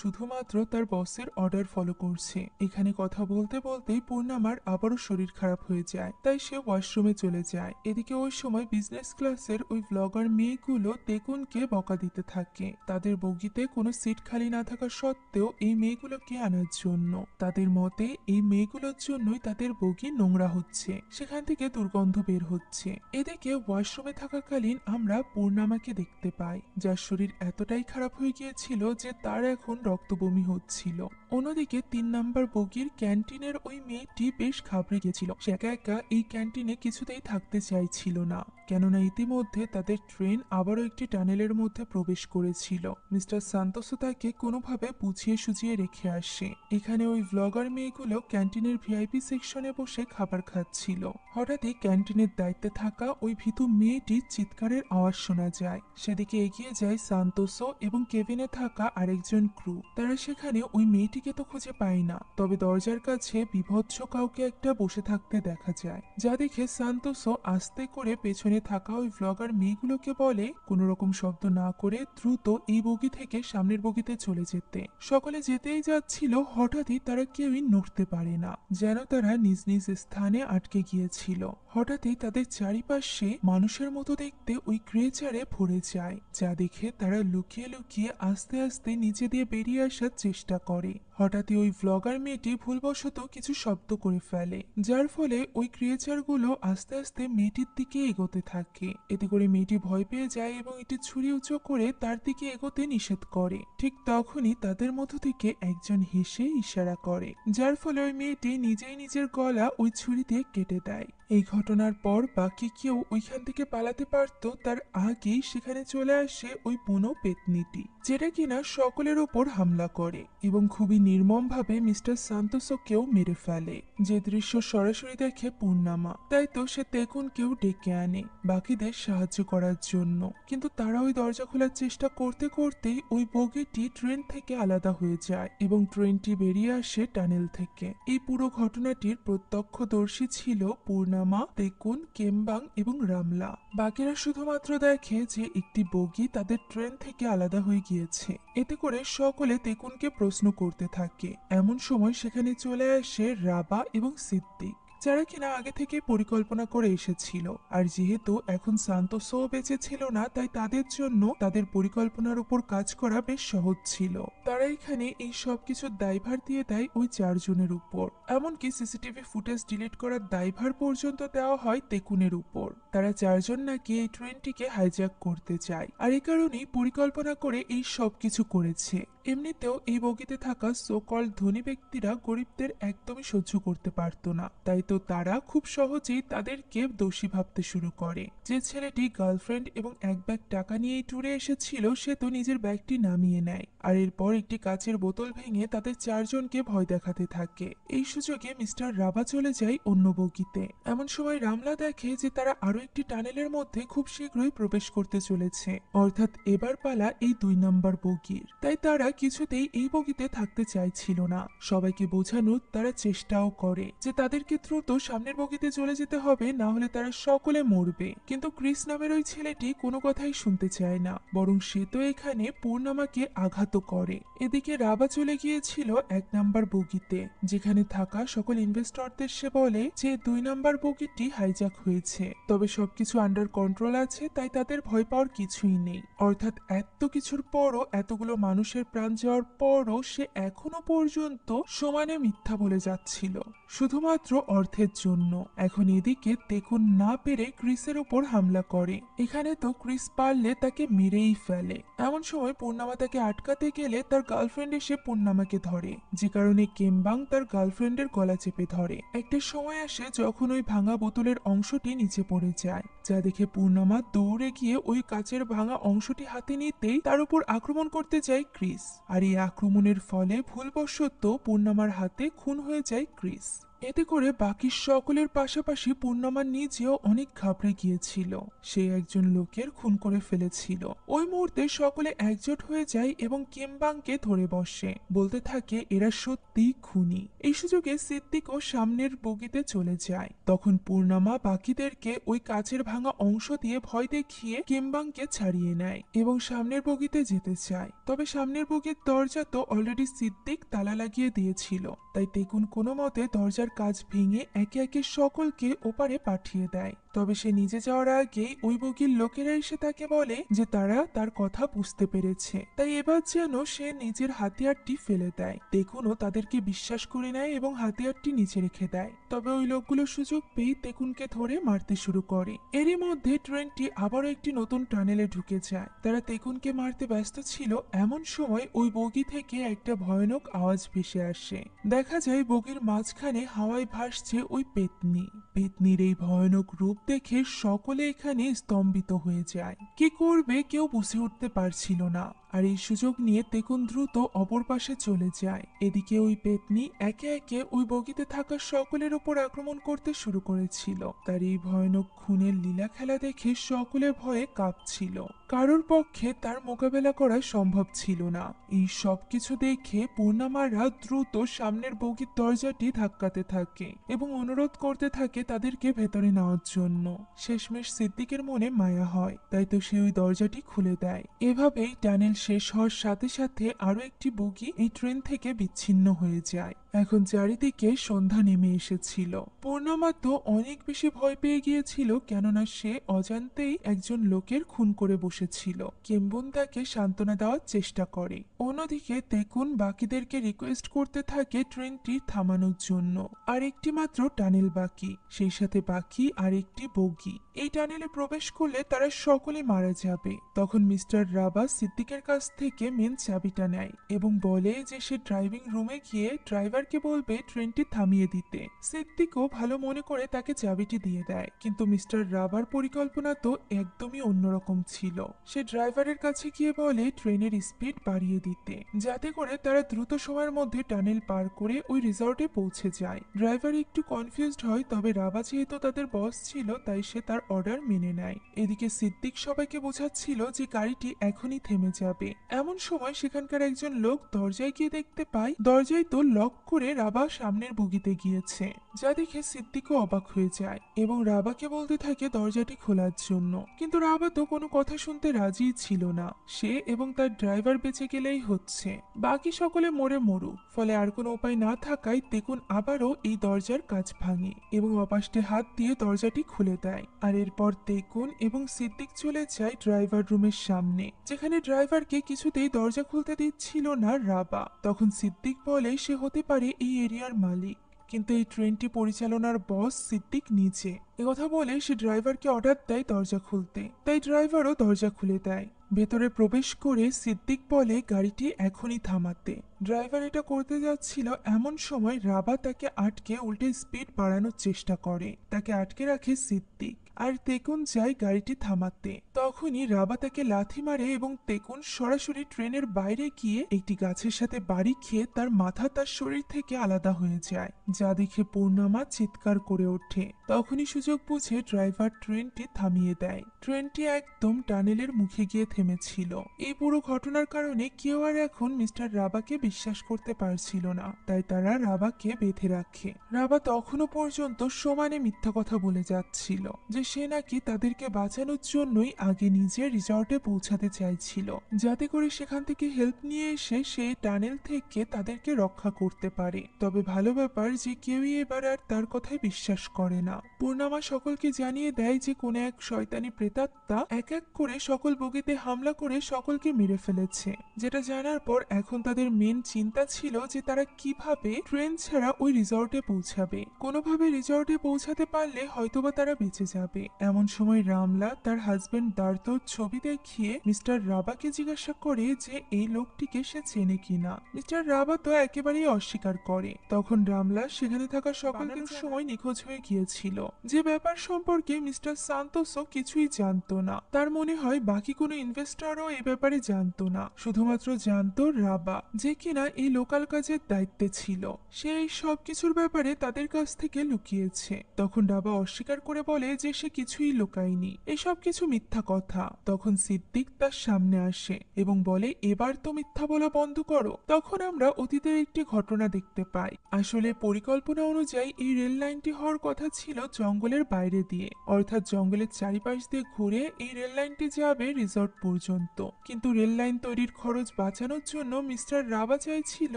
শুধুমাত্র তার বসের অর্ডার ফলো করছে। এখানে কথা বলতে বলতেই পূর্ণামার আবারও শরীর খারাপ হয়ে যায়, তাই সে ওয়াশরুমে চলে যায়। এদিকে ওই সময় বিজনেস ক্লাসের ওই ব্লগার মেয়েগুলো তেকুনকে বকা দিতে থাকে। তাদের বগিতে কোনো সিট খালি না থাকা সত্ত্বেও এই মেয়েগুলোকে আনার জন্য। তাদের মতে এই মেয়েগুলোর জন্যই তাদের বগি নোংরা হচ্ছে, সেখান থেকে দুর্গন্ধ বের হচ্ছে। এদিকে ওয়াশরুমে থাকাকালীন আমরা পূর্ণামাকে দেখতে পাই, যার শরীর এতটাই খারাপ হয়ে গিয়েছিল যে তার এখন রক্তবমি হচ্ছিল। অন্যদিকে 3 নাম্বার বগির ক্যান্টিনের ওই মেয়েটি বেশ ঘাবড়ে গেছিল। সে একা একা এই ক্যান্টিনে কিছুতেই থাকতে চাইছিল না, কেননা ইতিমধ্যে তাদের ট্রেন আবারও একটি টানেলের মধ্যে প্রবেশ করেছিল। মিস্টার সান্তোসো তাকে কোনোভাবে বুঝিয়ে সুঝিয়ে রেখে আসে। এখানে ওই ব্লগার মেয়েগুলো ক্যান্টিনের ভিআইপি সেকশনে বসে খাবার খাচ্ছিল। হঠাৎই ক্যান্টিনের দায়িত্বে থাকা ওই ভীতু মেয়েটির চিৎকারের আওয়াজ শোনা যায়। সেদিকে এগিয়ে যায় সান্তোসো এবং কেবিনে থাকা আরেকজন ক্রু। তারা সেখানে ওই মেয়েটিকে তো খুঁজে পায় না, তবে দরজার কাছে বিভৎস কাউকে একটা বসে থাকতে দেখা যায়, যা দেখে সান্তোসো আস্তে করে পেছনে থাকা ওই ব্লগার মেয়েগুলোকে বলে কোনো রকম শব্দ না করে দ্রুত এই বগি থেকে সামনের বগিতে চলে যেতে। সকলে যেতেই যাচ্ছিল, হঠাৎই তারা কেউই নড়তে পারে না, যেন তারা নিজ নিজ স্থানে আটকে গিয়েছিল। হঠাৎই তাদের চারিপাশে মানুষের মতো দেখতে ওই ক্রিয়েচারে ভরে যায়, যা দেখে তারা লুকিয়ে লুকিয়ে আস্তে আস্তে নিচে দিয়ে বেরিয়ে আসার চেষ্টা করে। হঠাৎই ওই ব্লগার মেয়েটি ভুলবশত কিছু শব্দ করে ফেলে, যার ফলে ওই ক্রিয়েচারগুলো আস্তে আস্তে মেয়েটির দিকে এগোতে থাকে। এতে করে মেয়েটি ভয় পেয়ে যায় এবং একটি ছুরি উঁচু করে তার দিকে এগোতে নিষেধ করে। ঠিক তখনই তাদের মধ্য থেকে একজন হেসে ইশারা করে, যার ফলে ওই মেয়েটি নিজেই নিজের গলা ওই ছুরি দিয়ে কেটে দেয়। এই ঘটনার পর বাকি কেউ ওইখান থেকে পালাতে পারত, তার আগেই সেখানে চলে আসে ওই বুনো পেতনিটি, যেটা কিনা সকলের ওপর হামলা করে এবং খুবই নির্মমভাবে মিস্টার সান্তোসোকেও মেরে ফেলে। যে দৃশ্য সরাসরি দেখে পূর্ণামা, তাই তো সে তেকুনকেও ডেকে আনে বাকিদের সাহায্য করার জন্য। কিন্তু তারা ওই দরজা খোলার চেষ্টা করতে করতেই ওই বগিটি ট্রেন থেকে আলাদা হয়ে যায় এবং ট্রেনটি বেরিয়ে আসে টানেল থেকে। এই পুরো ঘটনাটির প্রত্যক্ষদর্শী ছিল পূর্ণামা, তেকুন, কেমবাং এবং রামলা। বাকিরা শুধুমাত্র দেখে যে একটি বগি তাদের ট্রেন থেকে আলাদা হয়ে গিয়েছে। এতে করে সকলে তেকুনকে প্রশ্ন করতে থাকে। এমন সময় সেখানে চলে আসে রাবা এবং সিদ্দিক, যারা কিনা আগে থেকে পরিকল্পনা করে এসেছিল। আর যেহেতু এখন সান্তোসো বেঁচে ছিল না, তাই তাদের জন্য তাদের পরিকল্পনার উপর কাজ করা বেশ সহজ ছিল। তারা এখানে এই সব কিছুর দায়ভার দিয়ে দেয় ওই 4 জনের উপর। এমনকি সিসিটিভি ফুটেজ ডিলিট করার দায়ভার পর্যন্ত দেওয়া হয় তেকুনের উপর। তারা 4 জন নাকি এই ট্রেনটিকে হাইজ্যাক করতে চায়, আর এই কারণেই পরিকল্পনা করে এই সব কিছু করেছে। এমনিতেও এই বগিতে থাকা সো কল ধনী ব্যক্তিরা গরিবদের একদমই সহ্য করতে পারত না, তাই তো তারা খুব সহজেই তাদেরকে দোষী ভাবতে শুরু করে। যে ছেলেটি গার্লফ্রেন্ড এবং এক ব্যাগ টাকা নিয়ে এই ট্যুরে এসেছিল, সে তো নিজের ব্যাগটি নামিয়ে নেয়, আর এরপর একটি কাচের বোতল ভেঙে তাদের 4 জনকে ভয় দেখাতে থাকে। এই সুযোগে মিস্টার রাবা চলে যায় অন্য বগিতে। এমন সময় রামলা দেখে যে তারা আরো একটি টানেলের মধ্যে খুব শীঘ্রই প্রবেশ করতে চলেছে, অর্থাৎ এবার পালা এই 2 নাম্বার বগির। তাই তারা কিছুতেই এই বগিতে থাকতে চাইছিল না। সবাইকে বোঝানোর তারা চেষ্টাও করে যে তাদেরকে দ্রুত সামনের বগিতে চলে যেতে হবে, না হলে তারা সকলে মরবে। কিন্তু ক্রিস নামের ওই ছেলেটি কোনো কথাই শুনতে চায় না, বরং সে তো এখানে পূর্ণামাকে আঘাত করে। এদিকে রাবা চলে গিয়েছিল 1 নাম্বার বগিতে, যেখানে থাকা সকল ইনভেস্টরদের সে বলে যে 2 নাম্বার বগিটি হাইজ্যাক হয়েছে, তবে সবকিছু আন্ডার কন্ট্রোল আছে, তাই তাদের ভয় পাওয়ার কিছুই নেই। অর্থাৎ এত কিছুর পরও, এতগুলো মানুষের প্রাণ যাওয়ার পরও সে এখনো পর্যন্ত সমানে মিথ্যা বলে যাচ্ছিল, শুধুমাত্র অর্থের জন্য। এখন এদিকে তেকুন না পেরে ক্রিসের উপর হামলা করে। এখানে তো ক্রিস পারলে তাকে মেরেই ফেলে। এমন সময় পূর্ণামা তাকে আটকাতে গেলে তার গার্লফ্রেন্ড এসে পূর্ণামাকে ধরে, যে কারণে কেমবাং তার গার্লফ্রেন্ডের গলা চেপে ধরে। একটা সময় আসে যখন ওই ভাঙা বোতলের অংশটি নিচে পড়ে যায়, যা দেখে পূর্ণামা দৌড়ে গিয়ে ওই কাচের ভাঙা অংশটি হাতে নিতেই তার উপর আক্রমণ করতে যায় ক্রিস। আর এই আক্রমণের ফলে ভুলবশত পূর্ণামার হাতে খুন হয়ে যায় ক্রিস। এতে করে বাকি সকলের পাশাপাশি পূর্ণামা নিজেও অনেক ঘাবড়ে গিয়েছিল। সে একজন লোকের খুন করে ফেলেছিল। ওই মুহূর্তে সকলে একজোট হয়ে যায় এবং কেমবাংকে ধরে বসে, বলতে থাকে এরা সত্যি খুনি। এই সুযোগে সিদ্দিকও সামনের বগিতে চলে যায়। তখন পূর্ণামা বাকিদেরকে ওই কাচের ভাঙা অংশ দিয়ে ভয় দেখিয়ে কেমবাংকে ছাড়িয়ে নেয় এবং সামনের বগিতে যেতে চায়। তবে সামনের বগির দরজা তো অলরেডি সিদ্দিক তালা লাগিয়ে দিয়েছিল, তাই তেকুন কোনো মতে দরজার কাজ ভেঙে একে একে সকলকে ওপারে পাঠিয়ে দেয়। তবে সে নিজে যাওয়ার আগেই ওই বগির লোকেরা এসে তাকে বলে যে তারা তার কথা বুঝতে পেরেছে, তাই এবার যেন সে নিজের হাতিয়ারটি ফেলে দেয়। তেকুনও তাদেরকে বিশ্বাস করে নেয় এবং হাতিয়ারটি নিচে রেখে দেয়। তবে ওই লোকগুলো সুযোগ পেয়ে তেকুনকে ধরে মারতে শুরু করে। এরই মধ্যে ট্রেনটি আবারও একটি নতুন টানেলে ঢুকে যায়। তারা তেকুনকে মারতে ব্যস্ত ছিল, এমন সময় ওই বগি থেকে একটা ভয়ানক আওয়াজ ভেসে আসে। দেখা যায় বগির মাঝখানে হাওয়ায় ভাসছে ওই পেতনি। পেতনির এই ভয়ানক রূপ দেখে সকলে এখানে স্তম্ভিত হয়ে যায়। কি করবে কেউ বুঝে উঠতে পারছিল না। আর এই সুযোগ নিয়ে তেকুন দ্রুত অপর পাশে চলে যায়। এদিকে ওই পেতনি একে একে ওই বগিতে থাকা সকলের উপর আক্রমণ করতে শুরু করেছিল। তার এই ভয়ানক খুনের লীলা খেলা দেখে সকলে ভয়ে কাঁপছিল। কারোর পক্ষে তার মোকাবেলা করা সম্ভব ছিল না। এই সবকিছু দেখে পূর্ণামারা দ্রুত সামনের বগির দরজাটি ধাক্কাতে থাকে এবং অনুরোধ করতে থাকে তাদেরকে ভেতরে নেওয়ার জন্য। শেষমেশ সিদ্দিকের মনে মায়া হয়, তাই তো সে ওই দরজাটি খুলে দেয়। এভাবেই টানেল শেষ হওয়ার সাথে সাথে আরো একটি বগি এই ট্রেন থেকে বিচ্ছিন্ন হয়ে যায়। এখন চারিদিকে সন্ধ্যা নেমে এসেছিল। পূর্ণিমা তো অনেক বেশি ভয় পেয়ে গিয়েছিল, কেননা সে অজান্তেই একজন লোকের খুন করে বসেছিল। কিম্বুন তাকে সান্ত্বনা দেওয়ার চেষ্টা করে। অন্যদিকে তেকুন বাকিদেরকে রিকোয়েস্ট করতে থাকে ট্রেনটি থামানোর জন্য। আর একটি মাত্র টানেল বাকি, সেই সাথে বাকি আর একটি বগি। এই টানেলে প্রবেশ করলে তারা সকলে মারা যাবে। তখন মিস্টার রাবা সিদ্দিকের কাছ থেকে মেন চাবিটা নেয় এবং বলে যে সে ড্রাইভিং রুমে গিয়ে ড্রাইভারকে বলবে ট্রেনটি থামিয়ে দিতে। সিদ্দিকও ভালো মনে করে তাকে চাবিটি দিয়ে দেয়, কিন্তু মিস্টার রাবার পরিকল্পনা তো একদমই অন্যরকম ছিল। সে ড্রাইভারের কাছে গিয়ে বলে ট্রেনের স্পিড বাড়িয়ে দিতে, যাতে করে তারা দ্রুত সময়ের মধ্যে টানেল পার করে ওই রিসর্টে পৌঁছে যায়। ড্রাইভার একটু কনফিউজড হয়, তবে রাবা যেহেতু তাদের বস ছিল তাই সে তার অর্ডার মেনে নেয়। এদিকে সিদ্দিক সবাইকে বোঝাচ্ছিল যে গাড়িটি এখনই থেমে যাবে। এমন সময় সেখানকার একজন লোক দরজায় গিয়ে দেখতে পায় দরজায় তো লক করে রাবা সামনের বগিতে গিয়েছে, যা দেখে সিদ্দিকও অবাক হয়ে যায় এবং রাবাকে বলতে থাকে দরজাটি খোলার জন্য। কিন্তু রাবা তো কোনো কথা শুনতে রাজি ছিল না। সে এবং তার ড্রাইভার বেঁচে গেলেই হচ্ছে, বাকি সকলে মরে মরুক। ফলে আর কোনো উপায় না থাকায় তেকুন আবারও এই দরজার কাঁচ ভাঙে এবং অপাশে হাত দিয়ে দরজাটি খুলে দেয়। আর এরপর তেকুন এবং সিদ্দিক চলে যায় ড্রাইভার রুমের সামনে, যেখানে ড্রাইভারকে কিছুতেই দরজা খুলতে দিচ্ছিল না রাবা। তখন সিদ্দিক বলে সে হতে পারে এই এরিয়ার মালিক, কিন্তু এই ট্রেনটি পরিচালনার বস সিদ্দিক নিজে। একথা বলে সে ড্রাইভারকে অর্ডার দেয় দরজা খুলতে, তাই ড্রাইভারও দরজা খুলে দেয়। ভেতরে প্রবেশ করে সিদ্দিক বলে গাড়িটি এখনই থামাতে। ড্রাইভার এটা করতে যাচ্ছিল, এমন সময় রাবা তাকে আটকে উল্টে স্পিড বাড়ানোর চেষ্টা করে। তাকে আটকে রাখে সিদ্দিক, আর তেকুন যায় গাড়িটি থামাতে। তখনই রাবা তাকে লাথি মারে এবং তেকুন সরাসরি ট্রেনের বাইরে গিয়ে একটি গাছের সাথে বাড়ি খেয়ে তার মাথা তার শরীর থেকে আলাদা হয়ে যায়, যা দেখে পূর্ণিমা চিৎকার করে ওঠে। তখনই সুযোগ বুঝে ড্রাইভার ট্রেনটি থামিয়ে দেয়। ট্রেনটি একদম টানেলের মুখে গিয়ে থেমেছিল। এই পুরো ঘটনার কারণে কেউ আর এখন মিস্টার রাবাকে বিশ্বাস করতে পারছিল না, তাই তারা রাবাকে বেঁধে রাখে। রাবা তখনও পর্যন্ত সমানে মিথ্যা কথা বলে যাচ্ছিল যে সে নাকি তাদেরকে বাঁচানোর জন্যই আগে নিজে রিসর্টে পৌঁছাতে চাইছিল, যাতে করে সেখান থেকে হেল্প নিয়ে এসে সে টানেল থেকে তাদেরকে রক্ষা করতে পারে। তবে ভালো ব্যাপার যে কেউই এবার আর তার কথায় বিশ্বাস করে না। পূর্ণিমা সকলকে জানিয়ে দেয় যে কোন এক শয়তানি প্রেতাত্মা এক এক করে সকল বগিতে হামলা করে সকলকে মেরে ফেলেছে। যেটা জানার পর এখন তাদের মেন চিন্তা ছিল যে তারা কিভাবে ট্রেন ছাড়া ওই রিসর্টে পৌঁছাবে। কোনোভাবে রিসর্টে পৌঁছাতে পারলে হয়তোবা তারা বেঁচে যাবে। এমন সময় রামলা তার হাজবেন্ড দার্তোর ছবি দেখিয়ে মিস্টার রাবাকে জিজ্ঞাসা করে যে এই লোকটিকে সে চেনে কিনা। মিস্টার রাবা তো একেবারেই অস্বীকার করে। তখন রামলা সেখানে থাকা সকলকে সময় নিখোঁজ হয়ে গিয়েছিল, যে ব্যাপার সম্পর্কে মিস্টার সান্তোসও কিছুই জানতো না। তার মনে হয় বাকি কোনো ইনভেস্টরও এই ব্যাপারে জানতো না, শুধুমাত্র জানতো রাবা, যে কিনা এই লোকাল কাজের দায়িত্বে ছিল। সে এই সবকিছুর ব্যাপারে তাদের কাছ থেকে লুকিয়েছে। তখন রাবা অস্বীকার করে বলে যে সে কিছুই লুকায়নি, এসব কিছু মিথ্যা কথা। তখন সিদ্দিক তার সামনে আসে এবং বলে এবার তো মিথ্যা বলা বন্ধ করো। তখন আমরা অতীতের একটি ঘটনা দেখতে পাই। আসলে পরিকল্পনা অনুযায়ী এই রেল লাইনটি হওয়ার কথা ছিল জঙ্গলের বাইরে দিয়ে, অর্থাৎ জঙ্গলের চারিপাশ দিয়ে ঘুরে এই রেল লাইনটি যাবে রিসর্ট পর্যন্ত। কিন্তু রেল লাইন তৈরির খরচ বাঁচানোর জন্য মিস্টার রাবা চাইছিল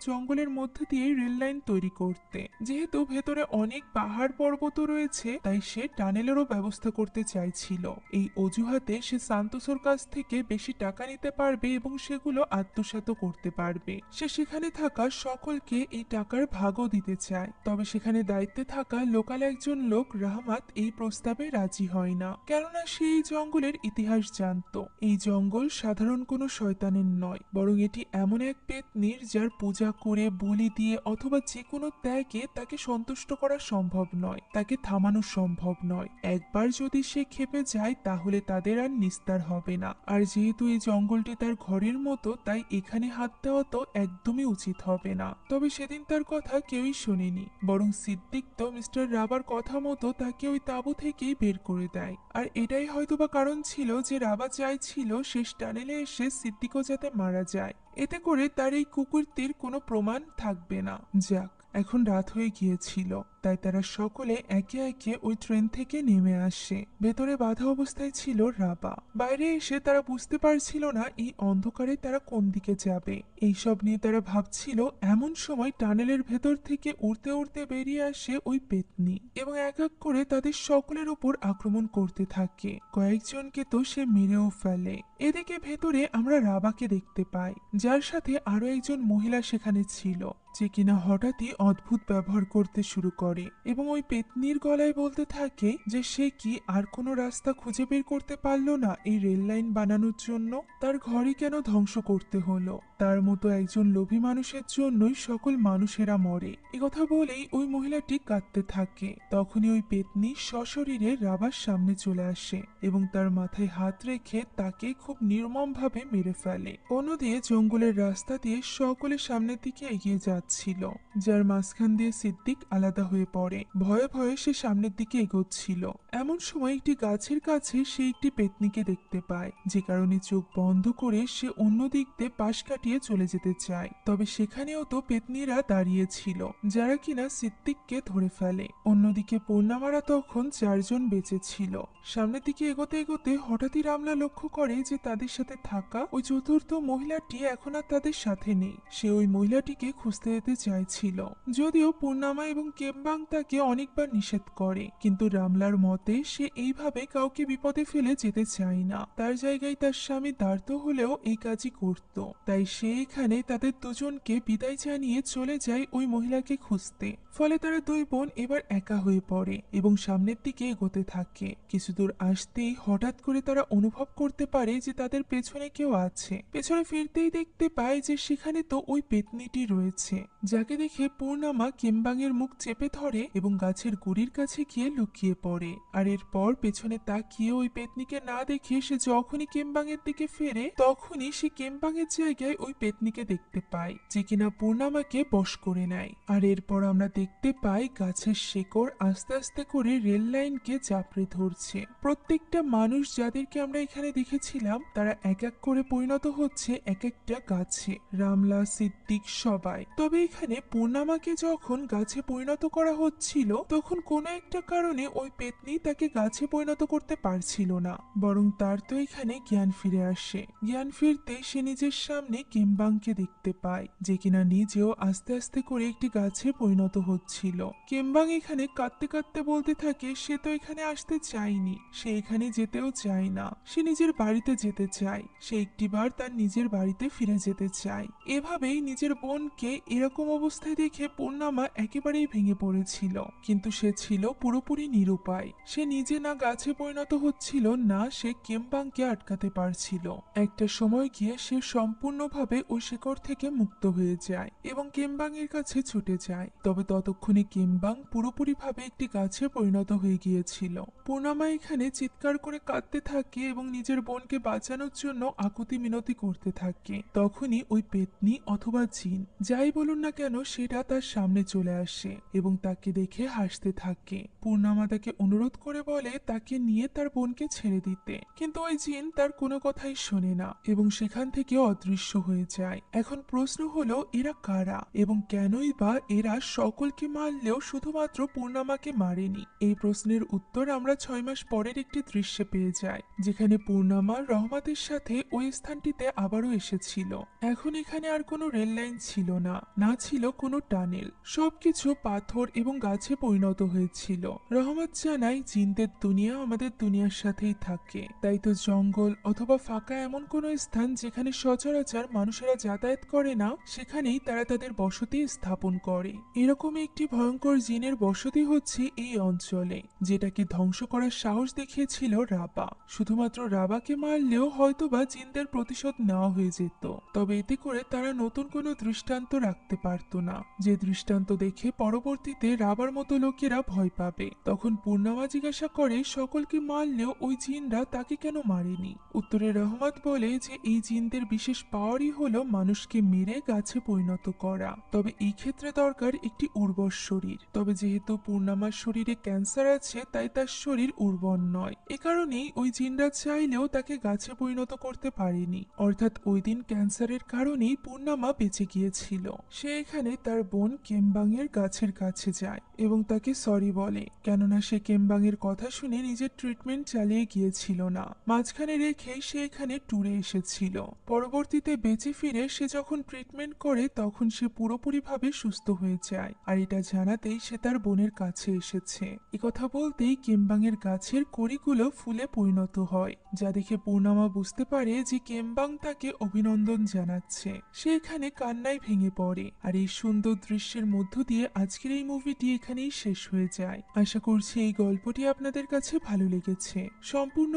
জঙ্গলের মধ্যে দিয়ে রেল লাইন তৈরি করতে। যেহেতু ভেতরে অনেক পাহাড় পর্বত রয়েছে, তাই সে টানেলেরও ব্যবস্থা ব্যবস্থা করতে চাইছিল। এই অজুহাতে সে সান্তোসের কাছ থেকে বেশি টাকা নিতে পারবে এবং সেগুলো আত্মসাৎ করতে পারবে। সে সেখানে থাকা সকলকে এই টাকার ভাগও দিতে চায়। তবে সেখানে দায়িত্বে থাকা লোকাল একজন লোক রাহমাত এই প্রস্তাবে রাজি হয় না, কেননা সে এই জঙ্গলের ইতিহাস জানত। এই জঙ্গল সাধারণ কোনো শয়তানের নয়, বরং এটি এমন এক পেতনির যার পূজা করে, বলি দিয়ে অথবা যে কোনো ত্যাগে তাকে সন্তুষ্ট করা সম্ভব নয়, তাকে থামানো সম্ভব নয়। একবার যদি সে খেপে যায় তাহলে তাদের আর নিস্তার হবে না। আর যেহেতু এই জঙ্গলটি তার ঘরের মতো, তাই এখানে হাত দেওয়া তো একদমই উচিত হবে না। তবে সেদিন তার কথা কেউই শোনেনি, বরং সিদ্দিক তো মিস্টার রাবার কথা মতো তাকে ওই তাঁবু থেকেই বের করে দেয়। আর এটাই হয়তোবা কারণ ছিল যে রাবা চাইছিল শেষ টানেলে এসে সিদ্দিকও যাতে মারা যায়, এতে করে তার এই কুকুরটির কোনো প্রমাণ থাকবে না। যাক, এখন রাত হয়ে গিয়েছিল, তাই তারা সকলে একে একে ওই ট্রেন থেকে নেমে আসে। ভেতরে বাধা অবস্থায় ছিল রাবা। বাইরে এসে তারা বুঝতে পারছিল না এই অন্ধকারে তারা কোন দিকে যাবে। এইসব নিয়ে তারা ভাবছিল, এমন সময় টানেলের ভেতর থেকে উড়তে উড়তে বেরিয়ে আসে ওই পেতনি এবং এক এক করে তাদের সকলের উপর আক্রমণ করতে থাকে। কয়েকজনকে তো সে মেরেও ফেলে। এদিকে ভেতরে আমরা রাবাকে দেখতে পাই, যার সাথে আরো একজন মহিলা সেখানে ছিল, যে কিনা হঠাৎই অদ্ভুত ব্যবহার করতে শুরু করে এবং ওই পেতনির গলায় বলতে থাকে যে সে কি আর কোনো রাস্তা খুঁজে বের করতে পারলো না এই রেল লাইন বানানোর জন্য? তার ঘরই কেন ধ্বংস করতে হলো? তার মতো একজন লোভী মানুষের জন্যই সকল মানুষেরা মরে। কথা বলেই ওই মহিলাটি কাঁদতে থাকে। তখনই ওই পেতনি সশরীরে রাবার সামনে চলে আসে এবং তার মাথায় হাত রেখে তাকে খুব নির্মম ভাবে মেরে ফেলে। অন্যদিকে জঙ্গলের রাস্তা দিয়ে সকলে সামনের দিকে এগিয়ে যাচ্ছিল, যার মাঝখান দিয়ে সিদ্দিক আলাদা হয়ে পড়ে। ভয়ে ভয়ে সে সামনের দিকে এগোচ্ছিল। এমন সময় একটি গাছের কাছে সে একটি পেতনিকে দেখতে পায়, যে কারণে চোখ বন্ধ করে সে অন্য দিক দিয়ে পাশ কাটিয়ে চলে যেতে চায়। তবে সেখানেও তো পেতনিরা দাঁড়িয়েছিল, যারা কিনা সিদ্দিককে ধরে ফেলে। অন্যদিকে পূর্ণামারা তখন 4 জন বেঁচে ছিল। সামনের দিকে এগোতে এগোতে হঠাৎই রামলা লক্ষ্য করে যে তাদের সাথে থাকা ওই চতুর্থ মহিলাটি এখন আর তাদের সাথে নেই। সে ওই মহিলাটিকে খুঁজতে যেতে চাইছিল, যদিও পূর্ণামা এবং কেম্বাং তাকে অনেকবার নিষেধ করে, কিন্তু রামলার মতে সে এইভাবে কাউকে বিপদে ফেলে যেতে চায় না। তার জায়গায় তার স্বামী দার্ত হলেও এই কাজই করত। তাই সে এখানে তাদের দুজনকে বিদায় জানিয়ে চলে যায় ওই মহিলাকে খুঁজতে। ফলে তারা দুই বোন এবার একা হয়ে পড়ে এবং সামনের দিকে এগোতে থাকে। কিছু দূর আসতেই হঠাৎ করে তারা অনুভব করতে পারে যে তাদের পেছনে কেউ আছে। পেছনে ফিরতেই দেখতে পায় যে সেখানে তো ওই পেতনিটি রয়েছে, যাকে দেখে পূর্ণামা কেম্বাংয়ের মুখ চেপে ধরে এবং গাছের গুড়ির কাছে গিয়ে লুকিয়ে পড়ে। আর এরপর পেছনে তাকিয়ে ওই পেতনিকে না দেখে সে যখনই কেম্বাংয়ের দিকে ফেরে, তখনই সে কেম্বাংয়ের জায়গায় ওই পেতনিকে দেখতে পায়, যে কিনা পূর্ণামাকে বশ করে নেয়। আর এরপর আমরা দেখতে পাই গাছের শেকড় আস্তে আস্তে করে রেল লাইনকে চাপড়ে ধরছে। প্রত্যেকটা মানুষ যাদেরকে আমরা এখানে দেখেছিলাম, তারা এক এক করে পরিণত হচ্ছে এক একটা গাছে। রামলা, সিদ্দিক সবাই। তবে এখানে পূর্ণামাকে যখন গাছে পরিণত করা হচ্ছিল, তখন কোনো একটা কারণে ওই পেতনি তাকে গাছে পরিণত করতে পারছিল না, বরং তার তো এখানে জ্ঞান ফিরে আসে। জ্ঞান ফিরতে সে নিজের সামনে কেম্বাংকে দেখতে পায়, যে কিনা নিজেও আস্তে আস্তে করে একটি গাছে পরিণত হচ্ছিল। কেম্বাং এখানে কাঁদতে কাঁদতে বলতে থাকে সে তো এখানে আসতে চায়নি, সে এখানে যেতেও চায় না, সে নিজের বাড়িতে যেতে চায়, সে একটিবার তার নিজের বাড়িতে ফিরে যেতে চায়। এভাবেই নিজের বোনকে এরকম অবস্থায় দেখে পূর্ণামা একেবারেই ভেঙে পড়েছিল, কিন্তু সে ছিল পুরোপুরি নিরুপায়। সে নিজে না গাছে পরিণত হচ্ছিল, না সে কেম্বাংকে আটকাতে পারছিল। একটা সময় গিয়ে সে সম্পূর্ণভাবে ওই শেকড় থেকে মুক্ত হয়ে যায় এবং কেম্বাং এর কাছে ছুটে যায়। তবে ততক্ষণে কেম্বাং পুরোপুরি ভাবে একটি গাছে পরিণত হয়ে গিয়েছিল। পূর্ণামা এখানে চিৎকার করে কাঁদতে থাকে এবং নিজের বোনকে বাঁচানোর জন্য আকুতি মিনতি করতে থাকে। তখনই ওই পেতনি অথবা জিন, যাই বলুন না কেন, সেটা তার সামনে চলে আসে এবং তাকে দেখে হাসতে থাকে। পূর্ণামা তাকে অনুরোধ করে বলে তাকে নিয়ে তার বোনকে ছেড়ে দিতে, কিন্তু ওই জিন তার কোনো কথাই শোনে না এবং সেখান থেকে অদৃশ্য হয়ে যায়। এখন প্রশ্ন হলো, এরা কারা এবং কেনই বা এরা সকলকে মারলেও শুধুমাত্র পূর্ণামাকে মারেনি? এই প্রশ্নের উত্তর আমরা 6 মাস পরের একটি দৃশ্যে পেয়ে যাই, যেখানে পূর্ণামা রহমতের সাথে ওই স্থানটিতে আবারও এসেছিল। এখন এখানে আর কোনো রেল লাইন ছিল না, না ছিল কোনো টানেল, সবকিছু পাথর এবং গাছে পরিণত হয়েছিল। রহমত জানায় জিনদের দুনিয়া আমাদের দুনিয়ার সাথেই থাকে, তাই তো জঙ্গল অথবা ফাঁকা এমন কোনো স্থান যেখানে সচরাচর মানুষেরা যাতায়াত করে না সেখানেই তারা তাদের বসতি স্থাপন করে। এরকমই একটি ভয়ঙ্কর জিনের বসতি হচ্ছে এই অঞ্চলে, যেটাকে ধ্বংস করার সাহস দেখিয়েছিল রাবা। শুধুমাত্র রাবাকে মারলেও হয়তোবা জিনদের প্রতিশোধ নেওয়া হয়ে যেত, তবে এতে করে তারা নতুন কোনো দৃষ্টান্ত রাখতে পারত না, যে দৃষ্টান্ত দেখে পরবর্তীতে রাবার মতো লোকেরা ভয় পাবে। তখন পূর্ণিমা জিজ্ঞাসা করে সকলকে মারলেও ওই জিনরা তাকে কেন মারেনি। উত্তরে রহমত বলে যে এই জিনদের বিশেষ পাওয়ারই হলো মানুষকে মেরে গাছে পরিণত করা, তবে এই ক্ষেত্রে দরকার একটি উর্বর শরীর। তবে যেহেতু পূর্ণিমার শরীরে ক্যান্সার আছে তাই তার শরীর উর্বর নয়, এ কারণেই ওই জিনরা চাইলেও তাকে গাছে পরিণত করতে পারেনি। অর্থাৎ ওই দিন ক্যান্সারের কারণেই পূর্ণিমা বেঁচে গিয়েছিল। সে এখানে তার বোন কেমবাংয়ের গাছের কাছে যায় এবং তাকে সরি বলে, কেননা সে কেমবাংয়ের কথা শুনে নিজের ট্রিটমেন্ট চালিয়ে গিয়েছিল না, মাঝখানে রেখে সে এখানে ট্যুরে এসেছিল। পরবর্তীতে বেঁচে ফিরে সে যখন ট্রিটমেন্ট করে তখন সে পুরোপুরিভাবে সুস্থ হয়ে যায়, আর এটা জানাতেই সে তার বোনের কাছে এসেছে। কথা বলতেই কেমবাংয়ের গাছের কড়িগুলো ফুলে পরিণত হয়, যা দেখে পূর্ণিমা বুঝতে পারে যে কেমবাং তাকে অভিনন্দন জানাচ্ছে। সে এখানে কান্নায় ভেঙে পড়ে। আর এই সুন্দর দৃশ্যের মধ্য দিয়ে আজকের এই মুভিটি এখানেই শেষ হয়ে যায়। আশা করছি এই গল্পটি আপনাদের কাছে ভালো লেগেছে। সম্পূর্ণ